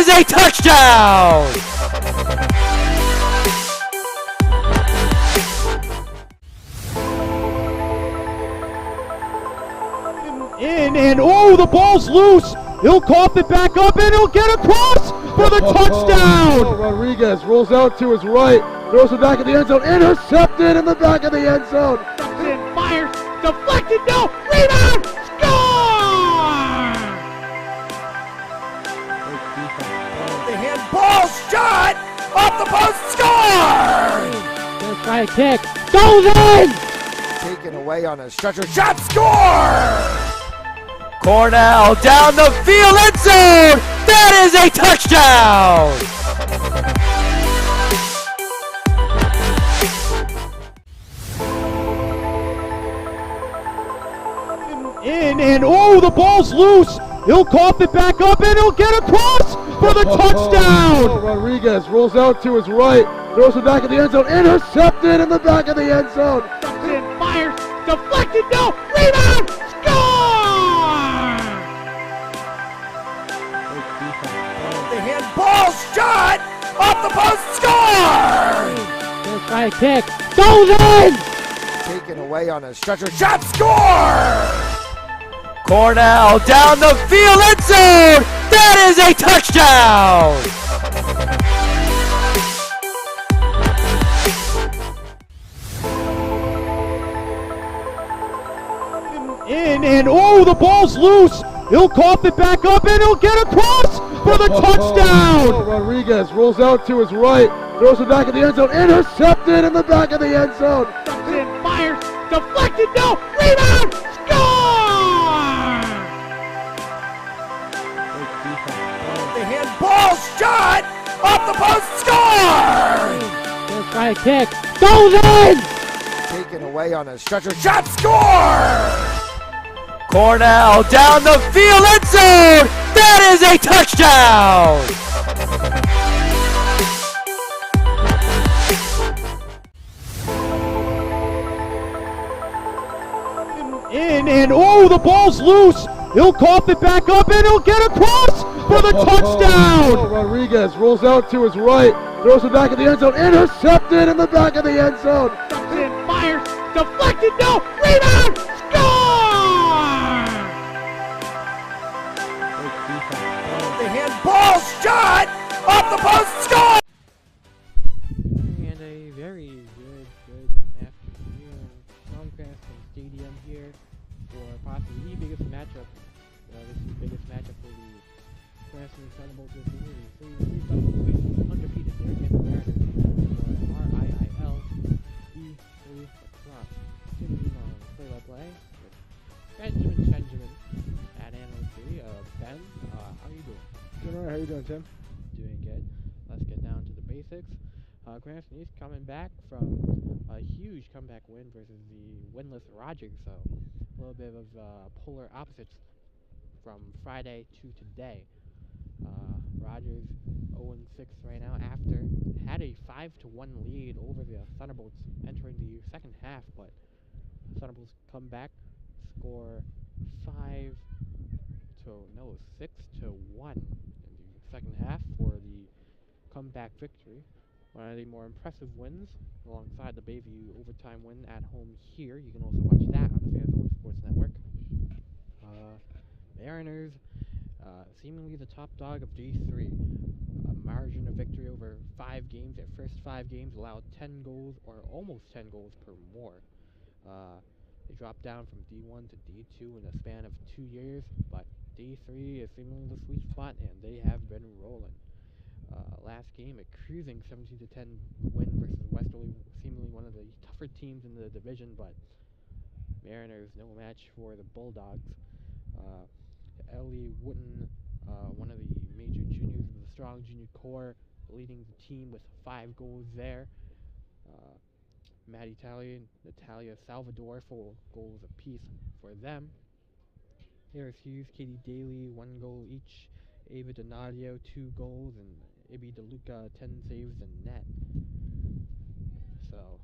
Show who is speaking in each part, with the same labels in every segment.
Speaker 1: is a touchdown!
Speaker 2: And oh, the ball's loose. He'll cough it back up and he'll get across for the touchdown.
Speaker 3: Rodriguez rolls out to his right, throws it back in the end zone, intercepted in the back of the end zone.
Speaker 2: And fires, deflected, no, rebound, score!
Speaker 1: The handball shot off the post, score!
Speaker 2: Let's try a kick, goes in!
Speaker 1: Taken away on a stretcher shot, score! Cornell down the field, end zone! That is a touchdown!
Speaker 2: And oh, the ball's loose. He'll cough it back up and he'll get across for the touchdown.
Speaker 3: Rodriguez rolls out to his right, throws it back in the end zone, intercepted in the back of the end zone.
Speaker 2: And fires, deflected, no, rebound, score!
Speaker 1: The handball shot off the post, score!
Speaker 2: Let's try a kick, goes in!
Speaker 1: Taken away on a stretcher shot, score! Cornell down the field, end zone! That is a touchdown!
Speaker 2: And oh, the ball's loose. He'll cough it back up and he'll get across for the touchdown.
Speaker 3: Rodriguez rolls out to his right, throws it back in the end zone, intercepted in the back of the end zone.
Speaker 2: And fires, deflected, no, rebound, score!
Speaker 1: The handball shot off the post, score!
Speaker 2: Let's try a kick, goes in!
Speaker 1: Taken away on a stretcher shot, score! Cornell down the field, end zone! That is a touchdown!
Speaker 2: And oh, the ball's loose. He'll cough it back up and he'll get across for the touchdown.
Speaker 3: Rodriguez rolls out to his right, throws it back in the end zone, intercepted in the back of the end zone.
Speaker 2: And fires, deflected, no, rebound, score!
Speaker 1: The handball shot off the post, score!
Speaker 2: And a very good afternoon from Cranston Stadium here for possibly the biggest matchup. This is the biggest matchup for the Cranston Thunderbolts this season. So we've got undefeated there against the Mariners for RIIL E3 Lacrosse. Continuing on play-by-play with Benjamin at Analyst 3. Ben, how are you doing?
Speaker 3: Doing all right. How you doing, Tim?
Speaker 2: Doing good. Let's get down to the basics. Cranston East coming back from a huge comeback win versus the winless Rogers, so a little bit of polar opposites from Friday to today. Rogers 0-6 right now after had a 5-1 lead over the Thunderbolts entering the second half, but Thunderbolts come back, score 6-1 in the second half for the comeback victory. One of the more impressive wins, alongside the Bayview overtime win at home here. You can also watch that on the Fans Only Sports Network. Mariners, seemingly the top dog of D3. A margin of victory over 5 games. Their first 5 games allowed 10 goals, or almost 10 goals per more. They dropped down from D1 to D2 in a span of 2 years, but D3 is seemingly the sweet spot, and they have been rolling. Last game, a cruising 17-10 win versus Westerly, seemingly one of the tougher teams in the division, but Mariners no match for the Bulldogs. Ellie Wooten, one of the major juniors of the strong junior core, leading the team with 5 goals there. Maddie Talley and Natalia Salvador, 4 goals apiece for them. Harris Hughes, Katie Daly, 1 goal each. Ava Donadio, 2 goals, and Ibi DeLuca, 10 saves and net. So,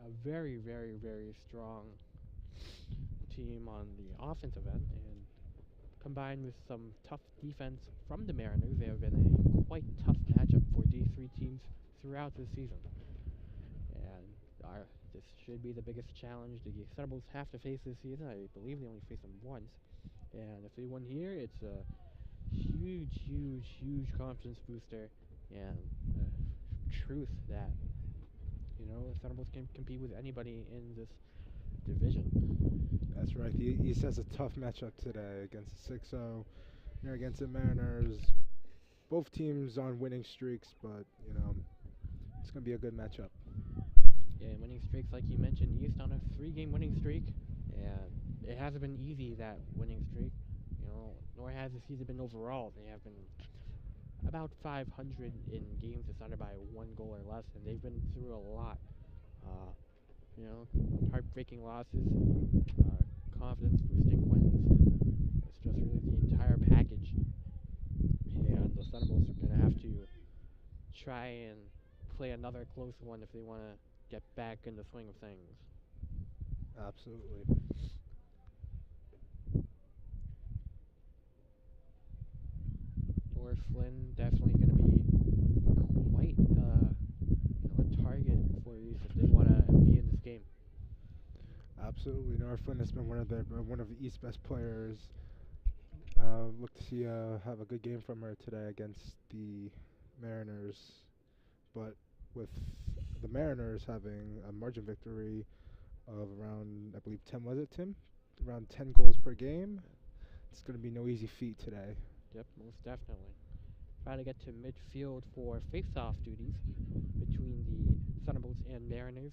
Speaker 2: a very, very, very strong team on the offensive end, and combined with some tough defense from the Mariners, they have been a quite tough matchup for D3 teams throughout this season. And this should be the biggest challenge the Thunderbolts have to face this season. I believe they only face them once. And if they win here, it's a huge confidence booster and truth that, the Thunderbolts can compete with anybody in this division.
Speaker 3: That's right. The East has a tough matchup today against the 6-0 Narragansett Mariners. Both teams on winning streaks, but, it's going to be a good matchup.
Speaker 2: Yeah, winning streaks, like you mentioned, East on a 3-game winning streak, and it hasn't been easy, that winning streak, nor has the season been overall. They have been about 500 in games decided by 1 goal or less, and they've been through a lot. Heartbreaking losses, confidence-boosting wins. It's just really the entire package, and the Thunderbolts are going to have to try and play another close one if they want to get back in the swing of things.
Speaker 3: Absolutely.
Speaker 2: Or Flynn definitely going to be quite a target for East if they want to be in this game.
Speaker 3: Absolutely. Nora Flynn has been one of the East's best players. Look to see have a good game from her today against the Mariners. But with the Mariners having a margin victory of around, I believe, 10, was it, Tim? Around 10 goals per game. It's going to be no easy feat today.
Speaker 2: Yep, most definitely. Try to get to midfield for face-off duties between the Thunderbolts and Mariners.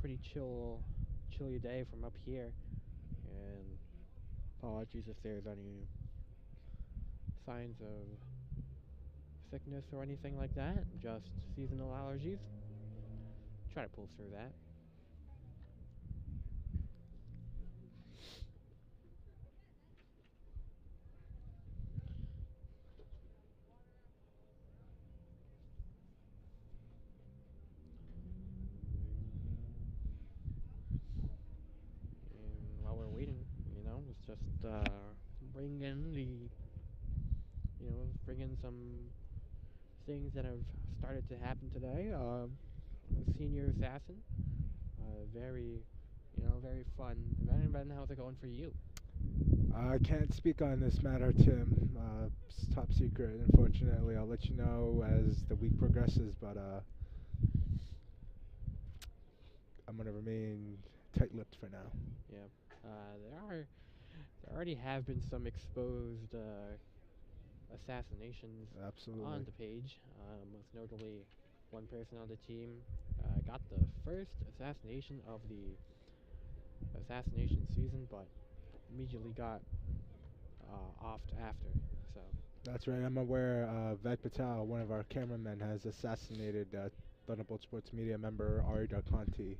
Speaker 2: Pretty chilly day from up here, and apologies if there's any signs of sickness or anything like that. Just seasonal allergies. Try to pull through that. And while we're waiting, let's just bring in some things that have started to happen today. Senior Assassin, very fun event. Ben, how's it going for you?
Speaker 3: I can't speak on this matter, Tim. It's top secret, unfortunately. I'll let you know as the week progresses, but I'm going to remain tight-lipped for now.
Speaker 2: Yeah. There already have been some exposed assassinations on the page. Most notably, one person on the team got the first assassination of the assassination season, but immediately got offed after. So
Speaker 3: that's right. I'm aware Ved Patel, one of our cameramen, has assassinated Thunderbolt Sports Media member Ari Darconti.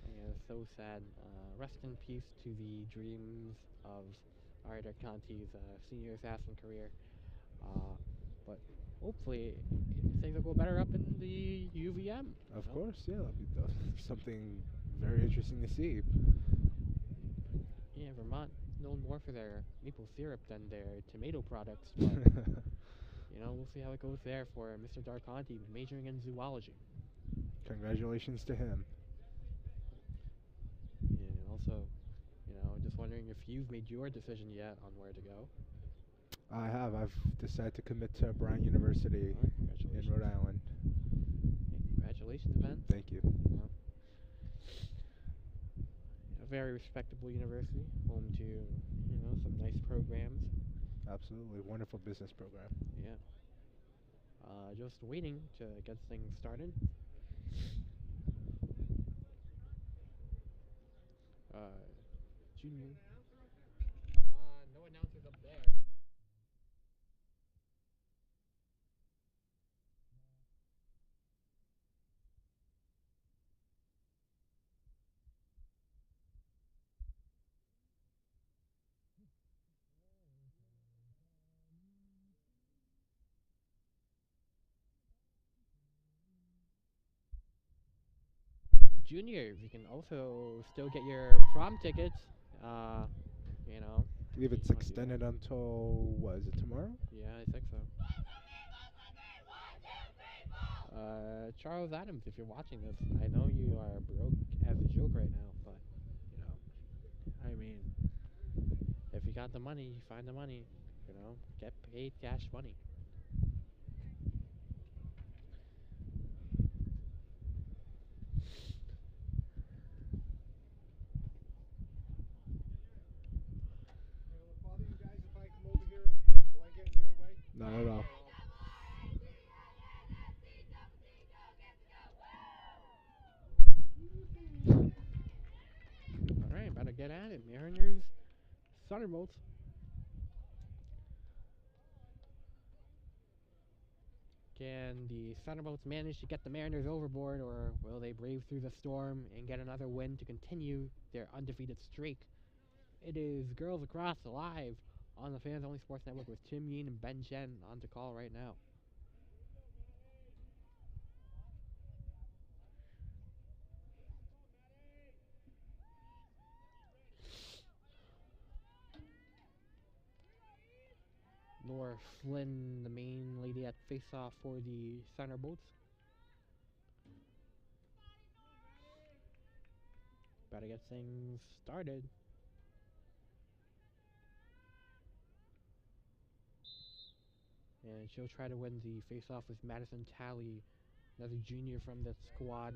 Speaker 2: Yeah, so sad. Rest in peace to the dreams of Ari Darconti's senior assassin career. But hopefully things will go better up in the UVM.
Speaker 3: Of course, yeah. That'll be something very interesting to see.
Speaker 2: Yeah, Vermont known more for their maple syrup than their tomato products, but we'll see how it goes there for Mr. Darconti, majoring in zoology.
Speaker 3: Congratulations to him.
Speaker 2: And also, just wondering if you've made your decision yet on where to go.
Speaker 3: I have. I've decided to commit to Bryant University in Rhode Island.
Speaker 2: Hey, congratulations, Ben.
Speaker 3: Thank you.
Speaker 2: A very respectable university, home to, some nice programs.
Speaker 3: Absolutely. Wonderful business program.
Speaker 2: Yeah. Just waiting to get things started. Junior. No announcers up there. Junior, you can also still get your prom tickets.
Speaker 3: believe it's extended until, what is it, tomorrow?
Speaker 2: Yeah, I think so. Charles Adams, if you're watching this, I know you are broke as a joke right now, but, you know, I mean, if you got the money, you find the money, you know, get paid cash money.
Speaker 3: Not at all.
Speaker 2: Alright, about to get at it. Mariners, Thunderbolts. Can the Thunderbolts manage to get the Mariners overboard, or will they brave through the storm and get another win to continue their undefeated streak? It is Girls Lacrosse live on the Fans Only Sports Network with Tim Yeen and Ben Chen on to call right now. Nora Flynn, the main lady at face-off for the Thunderbolts. About to get things started. And she'll try to win the face-off with Madison Talley, another junior from the squad.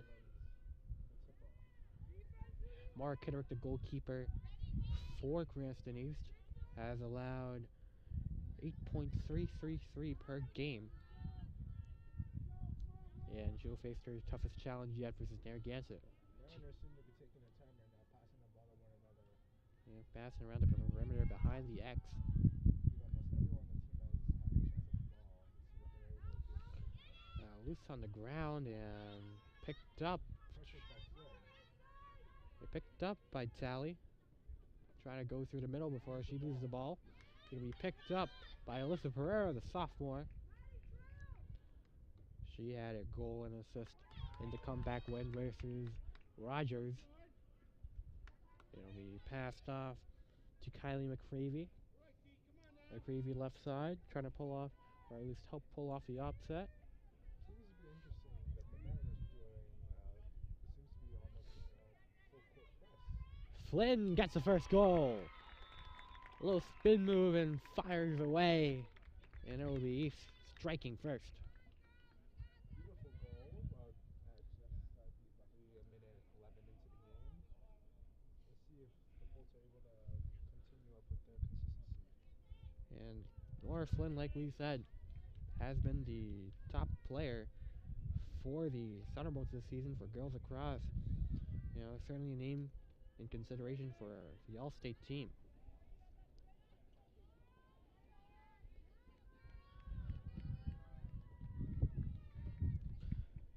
Speaker 2: Mara Kitterick, the goalkeeper for Cranston East, has allowed 8.333 per game. And she'll face her toughest challenge yet versus Narragansett.
Speaker 3: Mariners seem to be taking their time right now, passing the ball to one another.
Speaker 2: Yeah, passing around the perimeter behind the X. Loose on the ground and picked up. Picked up by Tally. Trying to go through the middle before she loses the ball. Going to be picked up by Alyssa Pereira, the sophomore. She had a goal and assist in the comeback win versus Rogers. It'll be passed off to Kylie McCravey. McCravey left side, trying to pull off, or at least help pull off the offset.
Speaker 3: Seems to be interesting that the Mariners are doing, seems to be almost full court press.
Speaker 2: Flynn gets the first goal. A little spin move and fires away. And it will be East striking first.
Speaker 3: Beautiful goal. Just roughly a minute 11 into the game. Let's see if the Bolts are able to continue up with their consistency.
Speaker 2: And Nora Flynn, like we said, has been the top player for the Thunderbolts this season for girls lacrosse. You know, certainly a name in consideration for the All-State team.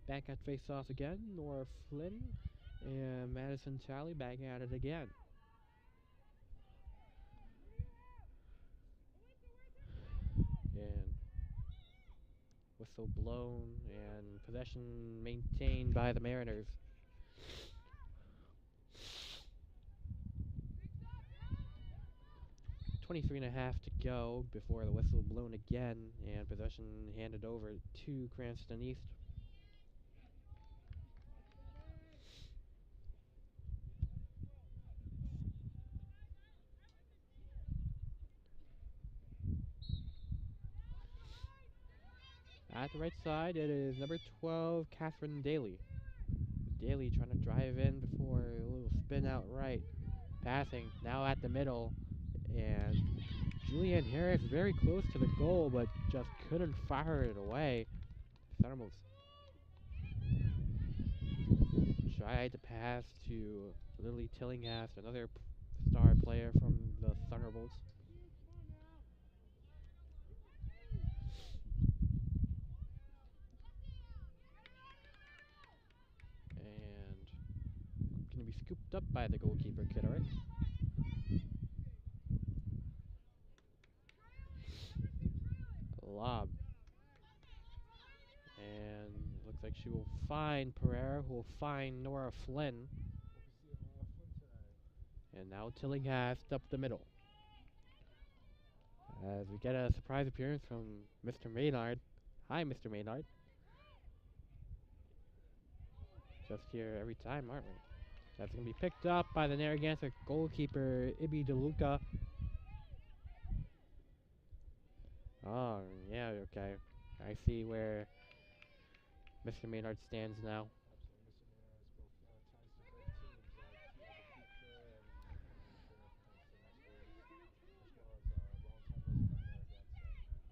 Speaker 2: Back at face-off again, Nora Flynn and Madison Talley back at it again. And whistle blown and possession maintained by the Mariners. .23 to go before the whistle blown again and possession handed over to Cranston East. At the right side, it is number 12, Catherine Daly. Daly trying to drive in before a little spin out right. Passing, now at the middle. And Julianne Harris very close to the goal, but just couldn't fire it away. Thunderbolts tried to pass to Lily Tillinghast, another star player from the Thunderbolts. And going to be scooped up by the goalkeeper, Kitterick. Lob. And looks like she will find Pereira, who will find Nora Flynn. And now Tillinghast up the middle. As we get a surprise appearance from Mr. Maynard. Hi, Mr. Maynard. Just here every time, aren't we? That's going to be picked up by the Narragansett goalkeeper, Ibi DeLuca. Oh, yeah, okay. I see where Mr. Maynard stands now.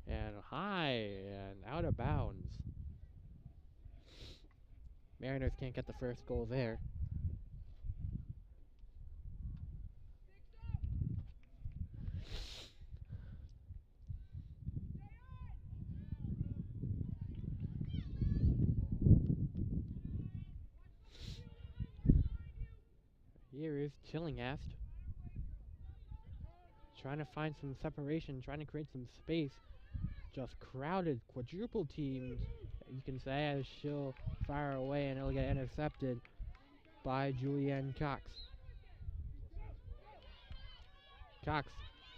Speaker 2: And high and out of bounds. Mariners can't get the first goal there. Here is Chillingast. Trying to find some separation, trying to create some space. Just crowded, quadruple teamed, you can say, as she'll fire away and it'll get intercepted by Julianne Cox. Cox,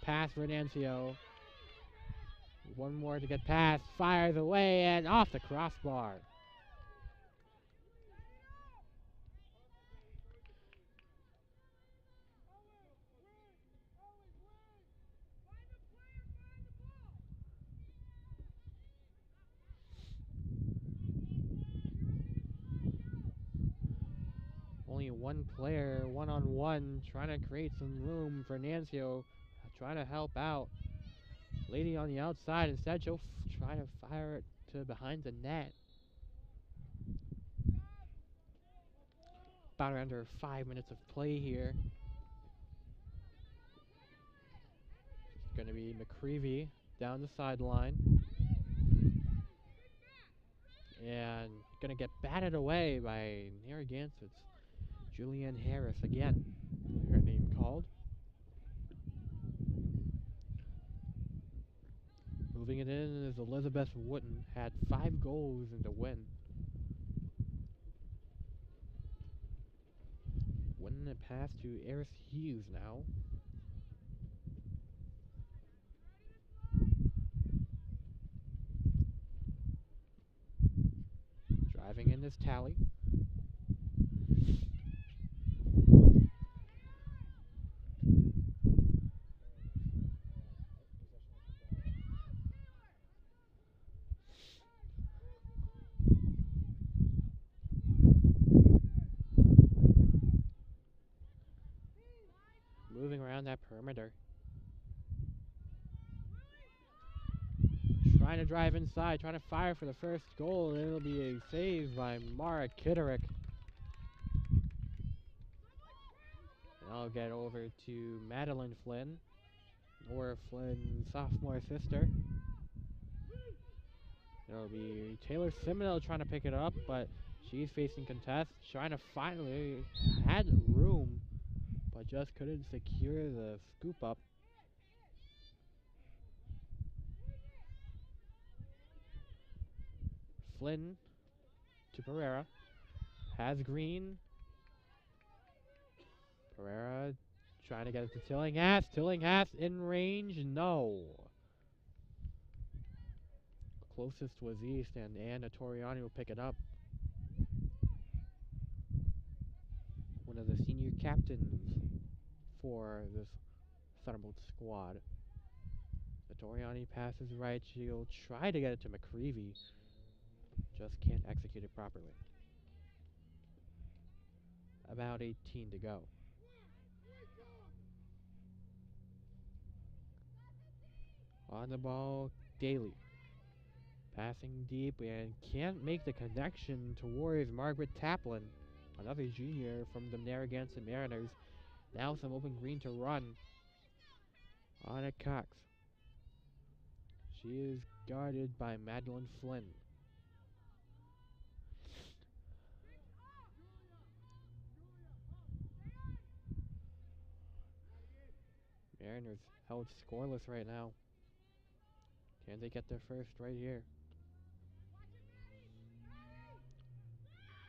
Speaker 2: pass for Nancio. One more to get past, fires away and off the crossbar. Only one player, one-on-one, trying to create some room for Nancio, trying to help out. Lady on the outside, instead she'll try to fire it to behind the net. About under 5 minutes of play here. It's going to be McCreevy down the sideline. And going to get batted away by Narragansett's Julianne Harris again. Her name called. Moving it in is Elizabeth Wooten. Had 5 goals in the win. Wooten a pass to Eris Hughes now. Driving in is Tally. Moving around that perimeter. Trying to drive inside, trying to fire for the first goal, and it'll be a save by Mara Kitterick. And I'll get over to Madeline Flynn, Nora Flynn's sophomore sister. It'll be Taylor Seminole trying to pick it up, but she's facing contest, trying to finally had room, but just couldn't secure the scoop up. Flynn to Pereira. Has Green. Pereira trying to get it to Tillinghast. Tillinghast in range. No. Closest was East, and Anna Toriani will pick it up. One of the senior captains for this Thunderbolt squad. Toriani passes right. She'll try to get it to McCreevy. Just can't execute it properly. About 18 to go. On the ball, Daly. Passing deep and can't make the connection towards Margaret Taplin. Another junior from the Narragansett Mariners. Now some open green to run. On at Cox. She is guarded by Madeline Flynn. Mariners held scoreless right now. Can they get their first right here?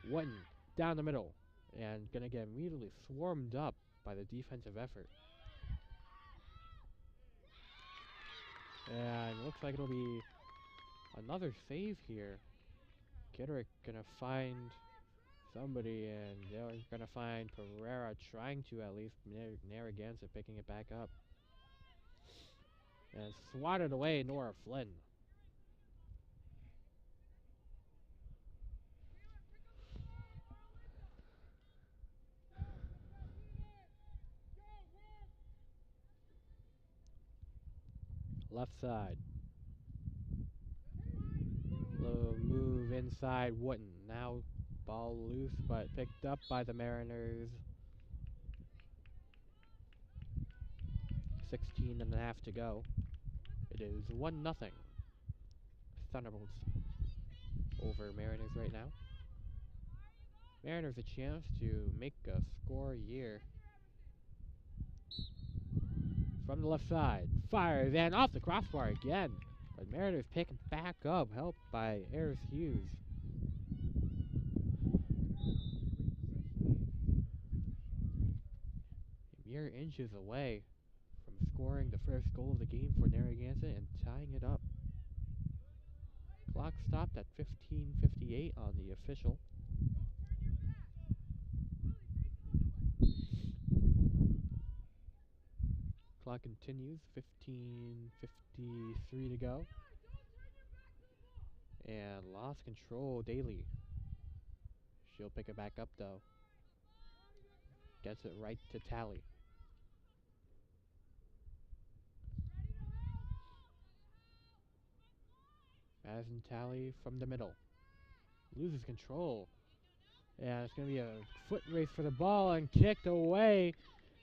Speaker 2: Wooten down the middle and gonna get immediately swarmed up by the defensive effort. And it looks like it'll be another save here. Kitterick gonna find somebody, and they're gonna find Pereira trying to at least. Narragansett picking it back up. And swatted away Nora Flynn. Left side. Little move inside Wooten. Now ball loose, but picked up by the Mariners. 16 and a half to go. It is 1-0. Thunderbolts over Mariners right now. Mariners a chance to make a score here. From the left side, fires and off the crossbar again. But Mariners pick back up, helped by Ayers Hughes. Mere inches away from scoring the first goal of the game for Narragansett and tying it up. Clock stopped at 15:58 on the official. Clock continues, 15:53 to go. And lost control Daly. She'll pick it back up though. Gets it right to Tally. Madison Tally from the middle. Loses control. And it's going to be a foot race for the ball and kicked away.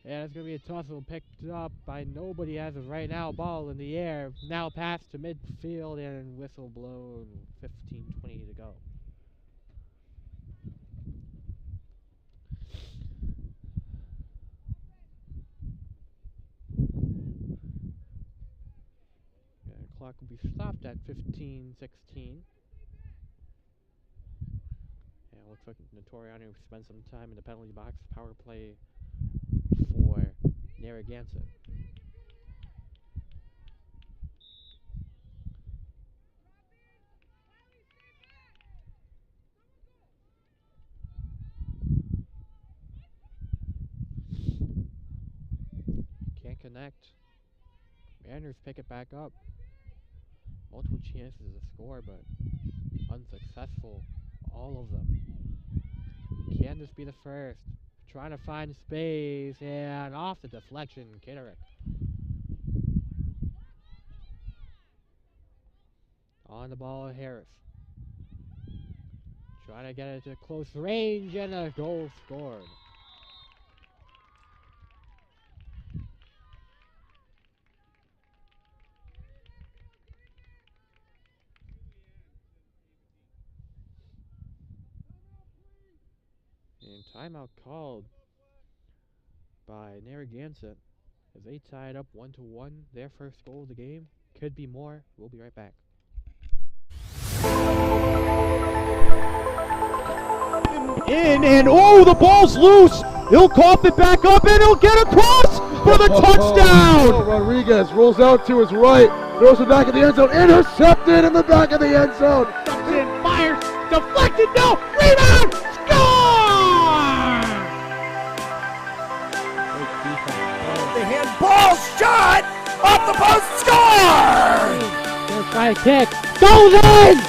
Speaker 2: And it's going to be a toss picked up by nobody as of right now. Ball in the air. Now passed to midfield and whistle blown. 15:20 to go. And the clock will be stopped at 15:16. And it looks like Notoriano spent some time in the penalty box. Power play for Narragansett. Can't connect. Mariners pick it back up. Multiple chances to score, but unsuccessful. All of them. Can this be the first? Trying to find space, and off the deflection, Kitterick. On the ball, Harris. Trying to get it to close range, and a goal scored. And timeout called by Narragansett as they tied up 1-1. Their first goal of the game. Could be more. We'll be right back.
Speaker 4: And oh, the ball's loose. He'll cough it back up and he'll get across for the touchdown.
Speaker 5: Rodriguez rolls out to his right, throws it back in the end zone, intercepted in the back of the end zone.
Speaker 4: Fires, deflected, no, rebound, score!
Speaker 1: The handball shot off the post, score!
Speaker 2: Gonna try a kick, goes in!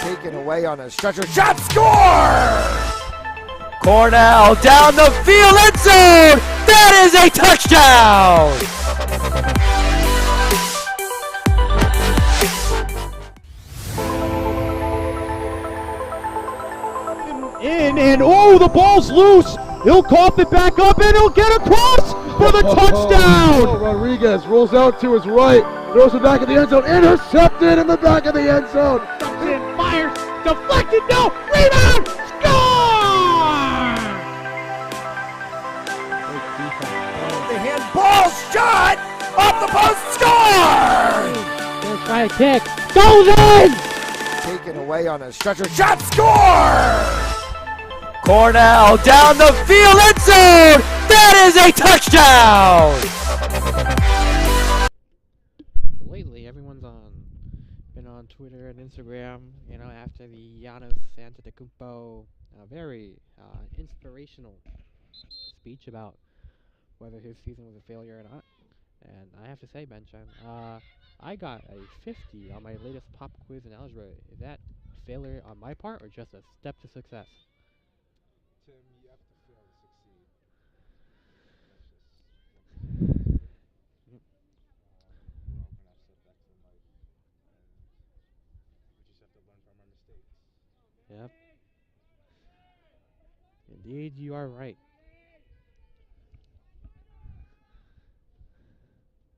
Speaker 1: Taken away on a stretcher, shot, score! Cornell down the field, end zone! That is a touchdown!
Speaker 4: And oh, the ball's loose. He'll cough it back up and he'll get across for the touchdown.
Speaker 5: Rodriguez rolls out to his right, throws it back in the end zone, intercepted in the back of the end zone.
Speaker 4: Fires, deflected, no, rebound, score!
Speaker 1: The handball shot off the post, score!
Speaker 2: Gonna try a kick, goes in!
Speaker 1: Taken away on a stretcher, shot, score! Cornell down the field, end zone! That is a touchdown!
Speaker 2: Lately, everyone on Twitter and Instagram, after the Giannis Antetokounmpo very inspirational speech about whether his season was a failure or not. And I have to say, Benchan, I got a 50 on my latest pop quiz in algebra. Is that failure on my part or just a step to success?
Speaker 3: Tim, you have to fail to succeed. That's just what we do. We're all gonna have setbacks in life, and we just have to learn from our mistakes.
Speaker 2: Yep. Indeed, you are right.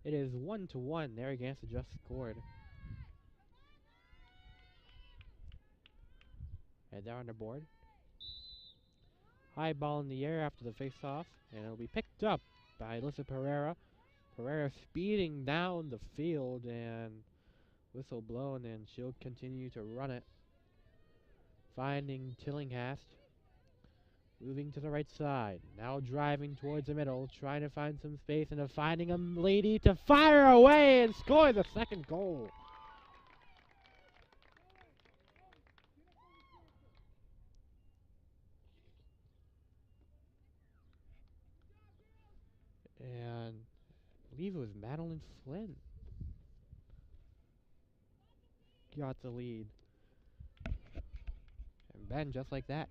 Speaker 2: It is 1-1. Narragansett just scored. And down on the board. High ball in the air after the face-off, and it'll be picked up by Alyssa Pereira. Pereira speeding down the field, and whistle blown, and she'll continue to run it. Finding Tillinghast. Moving to the right side. Now driving towards the middle, trying to find some space, and finding a lady to fire away and score the second goal. And I believe it was Madeline Flynn got the lead. And then, just like that,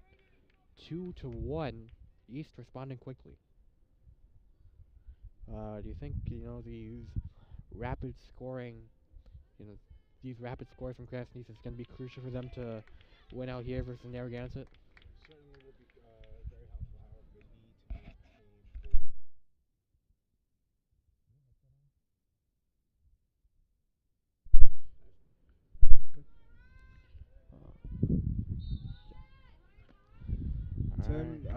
Speaker 2: 2-1. East responding quickly. Do you think, these rapid scoring, these rapid scores from Cranston is going to be crucial for them to win out here versus Narragansett?
Speaker 3: Certainly will be very helpful. However, they need to maintain good. Tim,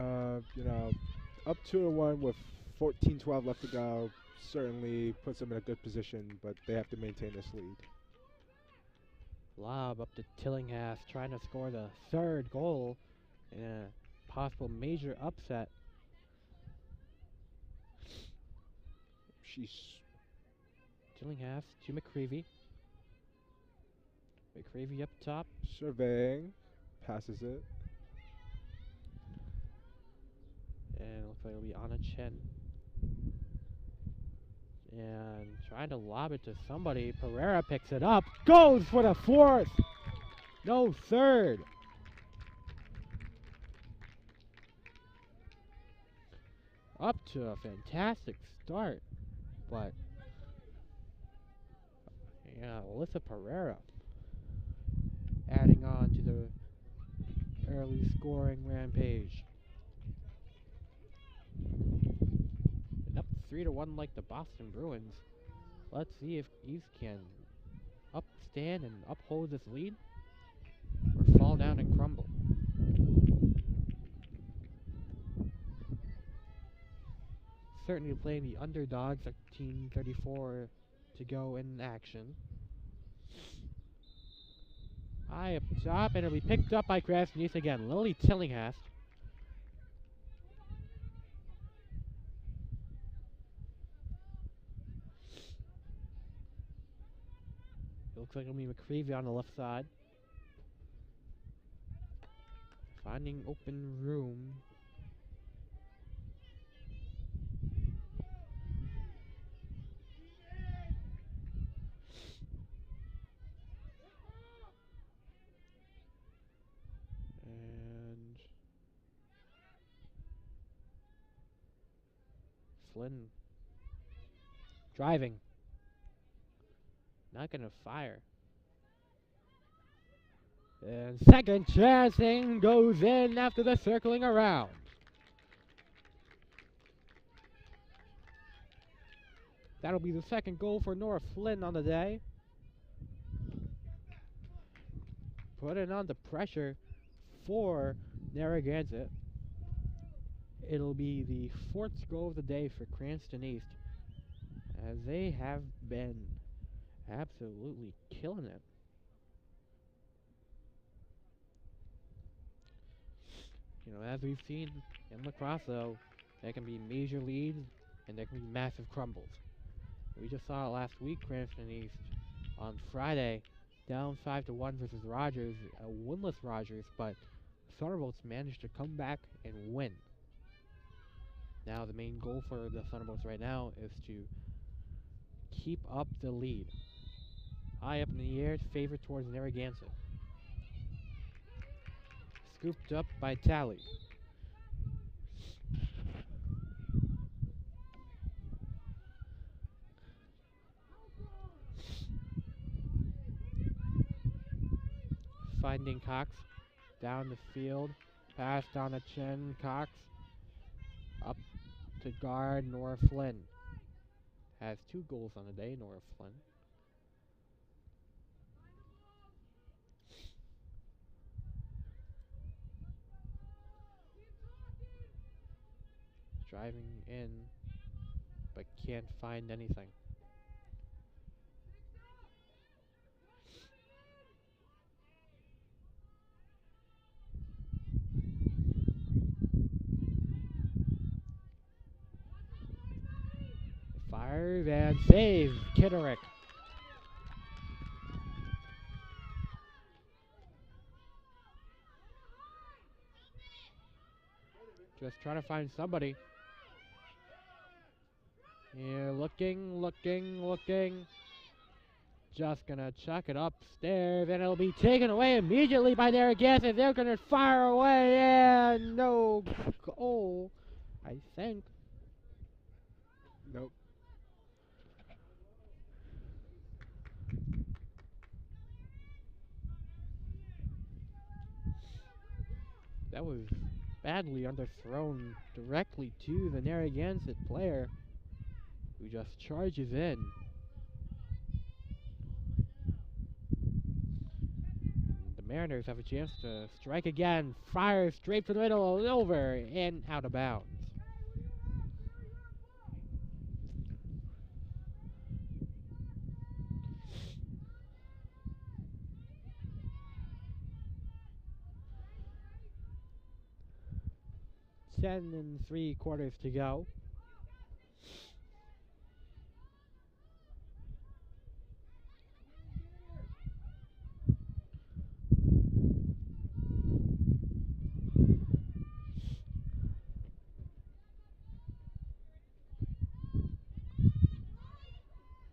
Speaker 3: up 2-1 with 14-12 left to go certainly puts them in a good position, but they have to maintain this lead.
Speaker 2: Lob up to Tillinghast, trying to score the third goal in a possible major upset.
Speaker 3: Sheesh.
Speaker 2: Tillinghast to McCreevy. McCreevy up top.
Speaker 3: Surveying. Passes it.
Speaker 2: And it looks like it'll be Anna Chen. And trying to lob it to somebody. Pereira picks it up. Goes for the fourth. No, third. Up to a fantastic start. But, Alyssa Pereira adding on to the early scoring rampage. And up 3-1 like the Boston Bruins. Let's see if East can upstand and uphold this lead or fall down and crumble. Certainly playing the underdogs, 13:34 to go in action. High up top, and it'll be picked up by Cranston again. Lily Tillinghast. It looks like it'll be McCreevy on the left side. Finding open room. And Flynn driving. Not gonna fire. And second chancing goes in after the circling around. That'll be the second goal for Nora Flynn on the day. Putting on the pressure for Narragansett. It'll be the fourth goal of the day for Cranston East, as they have been absolutely killing it. As we've seen in lacrosse, though, there can be major leads and there can be massive crumbles. We just saw it last week, Cranston East, on Friday, down 5-1 versus Rogers, a winless Rogers, but Thunderbolts managed to come back and win. Now the main goal for the Thunderbolts right now is to keep up the lead. High up in the air, favored towards Narragansett. Scooped up by Tally. Finding Cox down the field. Pass down to Chen. Cox up to guard Nora Flynn. Has 2 goals on the day, Nora Flynn. Driving in, but can't find anything. Fires and save, Kitterick. Just trying to find somebody. Yeah, looking. Just gonna chuck it upstairs, and it'll be taken away immediately by Narragansett. They're gonna fire away, and no goal, I think.
Speaker 3: Nope.
Speaker 2: That was badly underthrown directly to the Narragansett player, who just charges in. The Mariners have a chance to strike again. Fire straight for the middle, over and out of bounds. Ten and 3/4 to go.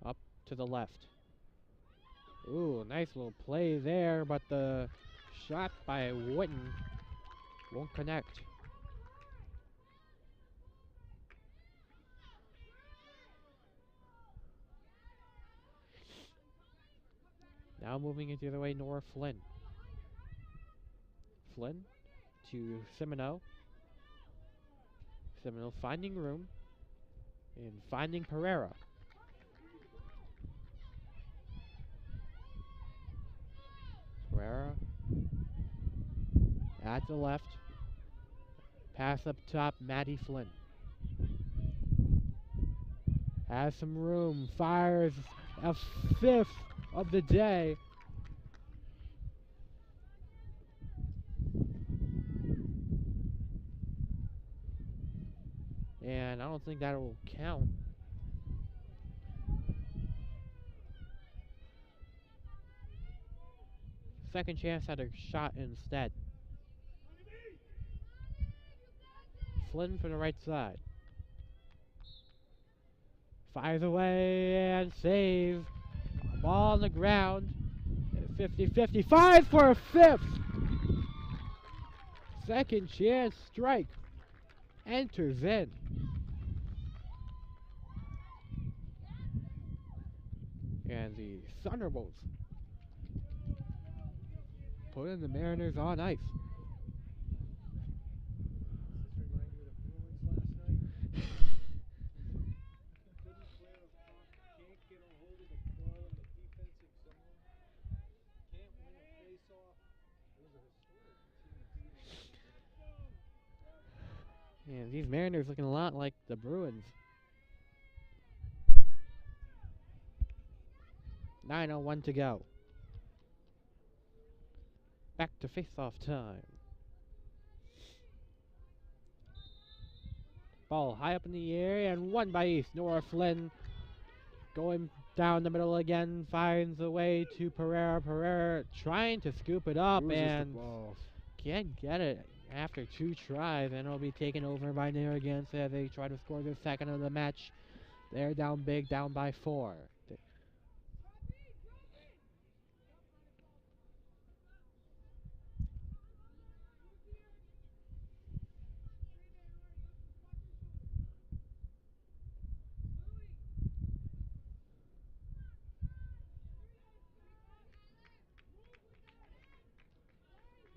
Speaker 2: Up to the left. Ooh, nice little play there, but the shot by Witten won't connect. Now moving it the other way, Nora Flynn. Flynn to Semino. Semino finding room and finding Pereira. Pereira at the left. Pass up top, Maddie Flynn. Has some room, fires a 5th of the day. And I don't think that will count. Second chance had a shot instead. Flynn from the right side. Fires away and save. Ball on the ground. 50-50. Fires for a 5th. Second chance strike. Enters in. And the Thunderbolts putting the Mariners on ice. And these Mariners looking a lot like the Bruins. 9:01 to go. Back to face-off time. Ball high up in the air and won by East. Nora Flynn going Down the middle again, finds a way to Pereira. Pereira trying to scoop it up
Speaker 3: Loses
Speaker 2: and
Speaker 3: the ball.
Speaker 2: can't get it after 2 tries, and it'll be taken over by Narragansett as they try to score their second of the match. They're down big, down by 4.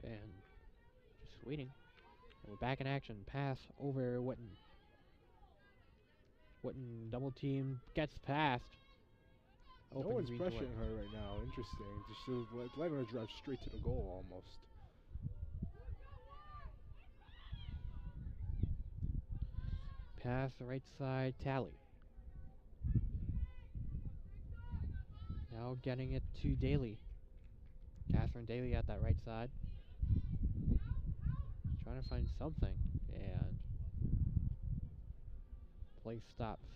Speaker 2: And just waiting. And we're back in action. Pass over Witten. Witten double team, gets past.
Speaker 3: No
Speaker 2: Open
Speaker 3: one's
Speaker 2: green to
Speaker 3: pressuring
Speaker 2: Witten.
Speaker 3: her right now. Interesting. Just letting her drive straight to the goal almost.
Speaker 2: Pass the right side, Tally. Now getting it to Daly. Catherine Daly at that right side. Trying to find something. And play stops.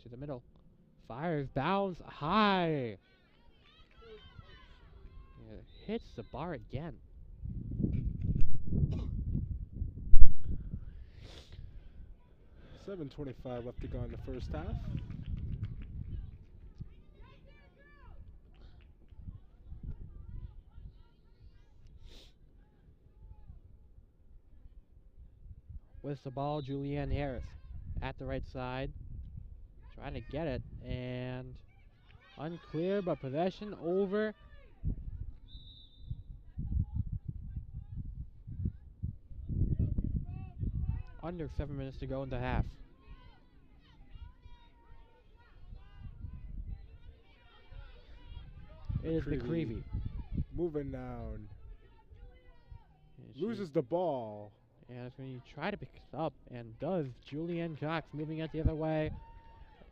Speaker 2: To the middle. Fires, bounce, high. Yeah, hits the bar again.
Speaker 3: $7:25 left to go in the first half.
Speaker 2: With the ball, Julianne Harris at the right side. Trying to get it, and unclear, but possession over. Under 7 minutes to go in the half. It is McCreevy.
Speaker 3: Moving down.
Speaker 2: And
Speaker 3: Loses the ball.
Speaker 2: And it's going to try to pick it up, and does. Julianne Cox moving it the other way.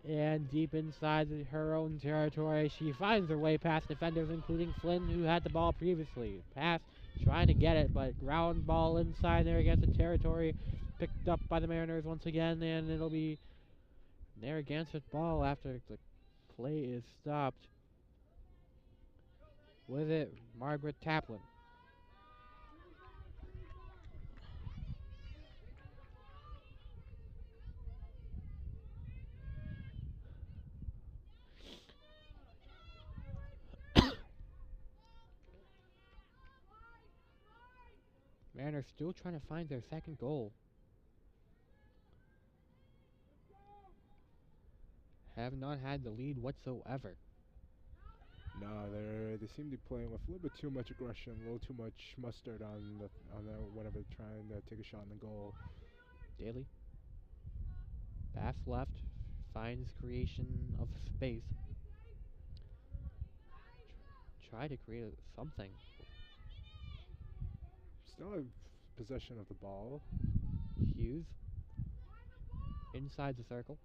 Speaker 2: And deep inside her own territory, she finds her way past defenders, including Flynn, who had the ball previously. Pass, trying to get it, but ground ball inside there against the territory. Picked up by the Mariners once again, and it'll be Narragansett ball after the play is stopped. With it, Margaret Taplin. Mariners still trying to find their second goal. Have not had the lead whatsoever.
Speaker 3: No, they seem to be playing with a little bit too much aggression, a little too much mustard on whenever trying to take a shot in the goal.
Speaker 2: Daly. Pass left. Finds creation of space. Try to create something.
Speaker 3: Still have possession of the ball.
Speaker 2: Hughes. Inside the circle.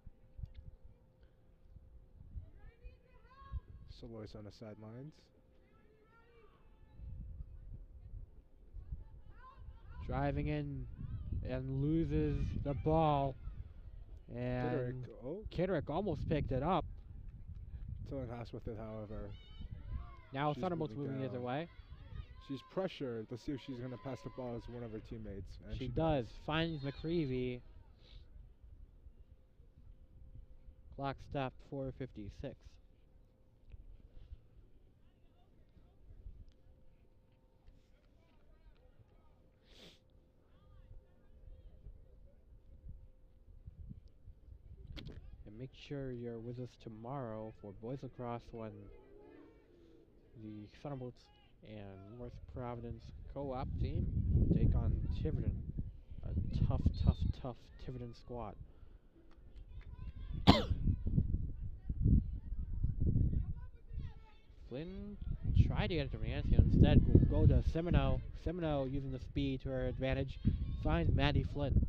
Speaker 3: Solois on the sidelines.
Speaker 2: Driving in and loses the ball. And Kitterick almost picked it up.
Speaker 3: Tillinghast with it, however.
Speaker 2: Now
Speaker 3: She's
Speaker 2: Thunderbolt's
Speaker 3: moving
Speaker 2: moving the other
Speaker 3: down.
Speaker 2: way.
Speaker 3: She's pressured to see if she's going to pass the ball to one of her teammates. And
Speaker 2: She does. Finds McCreevy. Clock stopped 4:56. And make sure you're with us tomorrow for Boys Lacrosse when the Thunderbolts and North Providence co-op team take on Tiverton. A tough Tiverton squad. Flynn tried to get it to Nancy, instead will go to Semino. Semino, using the speed to her advantage, finds Maddie Flynn.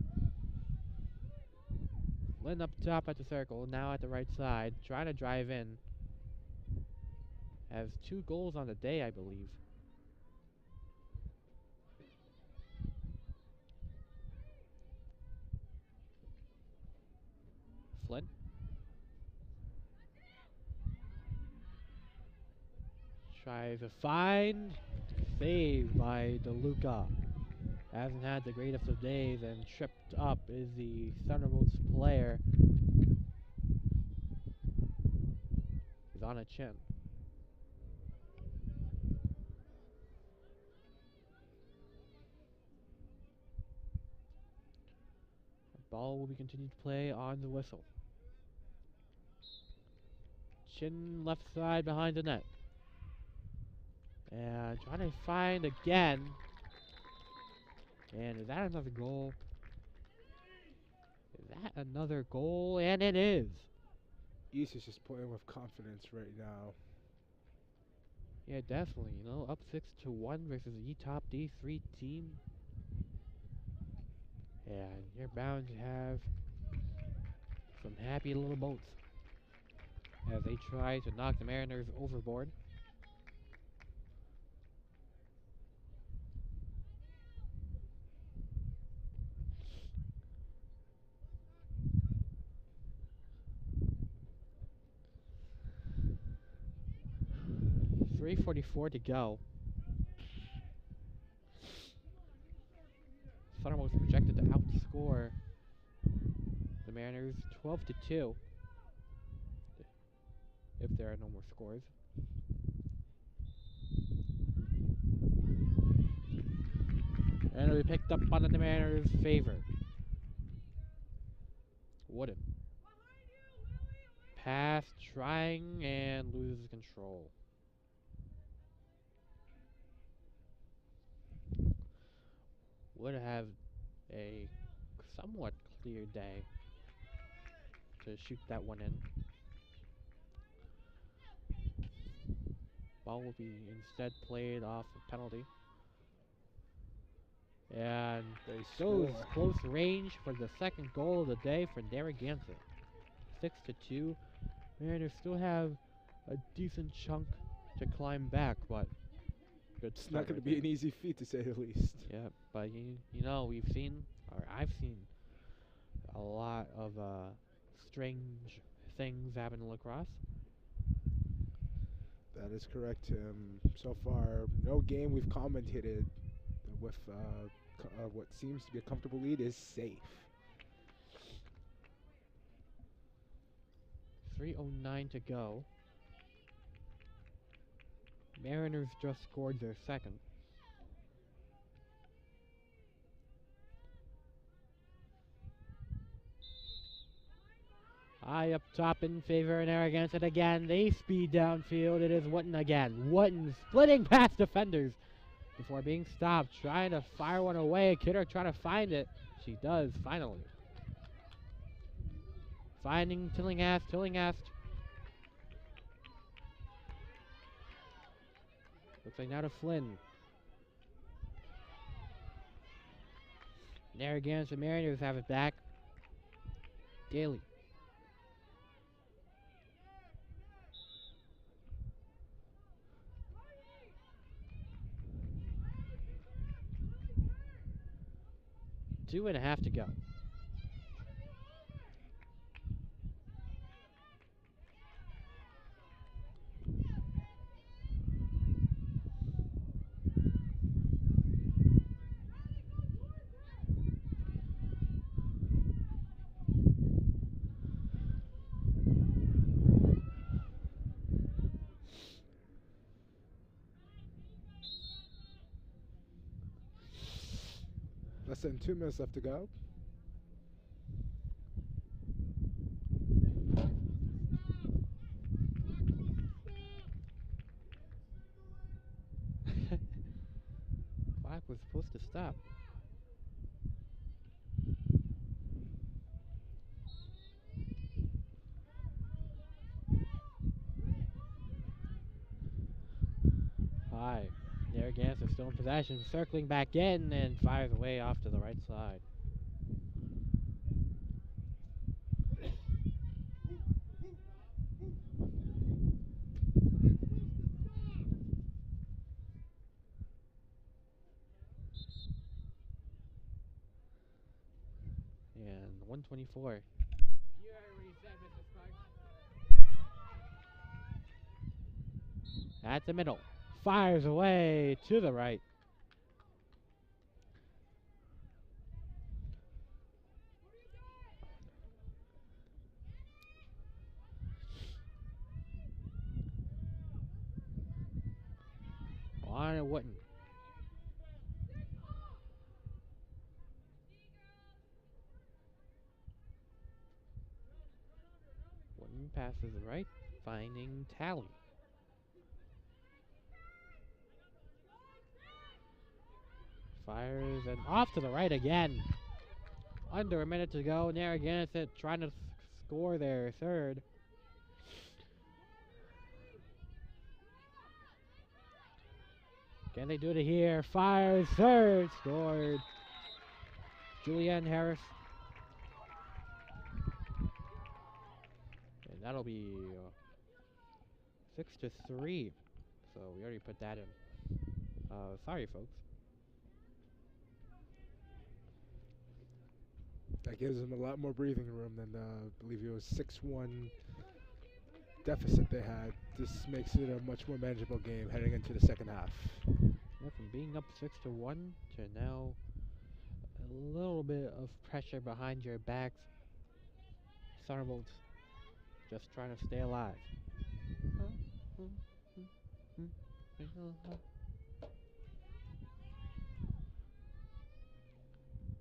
Speaker 2: Flynn up top at the circle, now at the right side, trying to drive in. Has 2 goals on the day, I believe. Flynn. Tries to find. Saved by DeLuca. Hasn't had the greatest of days, and tripped up is the Thunderbolts player. He's on a chin. Ball will be continued to play on the whistle. Chin left side behind the net. And trying to find again. And is that another goal? Is that another goal? And it is.
Speaker 3: East is just playing with confidence right now.
Speaker 2: Yeah, definitely. You know, up 6-1 versus the top D3 team. And you're bound to have some happy little boats as they try to knock the Mariners overboard. .344 to go. Thunderbolts projected to outscore the Mariners 12-2 if there are no more scores. And it'll be picked up on the Mariners' favor. Wooden. Pass, trying, and loses control. Would have a somewhat clear day to shoot that one in. Ball will be instead played off a penalty. And
Speaker 3: They
Speaker 2: goes
Speaker 3: score.
Speaker 2: close range for the second goal of the day for Narragansett. 6-2. Mariners still have a decent chunk to climb back, but good
Speaker 3: It's
Speaker 2: start
Speaker 3: not going
Speaker 2: right
Speaker 3: to be
Speaker 2: there.
Speaker 3: an easy feat, to say the least.
Speaker 2: Yeah, but you know, we've seen, or I've seen, a lot of strange things happen in lacrosse.
Speaker 3: That is correct, Tim. So far, no game we've commentated with what seems to be a comfortable lead is safe.
Speaker 2: 3:09 to go. Mariners just scored their second. High up top in favor of Narragansett again. They speed downfield. It is Wooden again. Wooden splitting past defenders before being stopped. Trying to fire one away. Kidder trying to find it. She does, finally. Finding Tillinghast. Looks like now to Flynn. Narragansett Mariners have it back. Daly. Two and a half to go.
Speaker 3: Less than 2 minutes left to go.
Speaker 2: Clock was supposed to stop. High. Narragansett still in possession, circling back in and fires away off to the right side. And 124. You are at the middle. Fires away to the right. On it wouldn't. Wooden passes right, finding Tally. Fires and off to the right again. Under a minute to go. Narragansett trying to score their third. Can they do it here? Fires third. Scored. Julianne Harris. And that'll be 6-3. So we already put that in. Sorry, folks.
Speaker 3: That gives them a lot more breathing room than I believe it was 6-1 deficit they had. This makes it a much more manageable game heading into the second half.
Speaker 2: Yeah, from being up 6-1 to now a little bit of pressure behind your backs. Thunderbolts just trying to stay alive.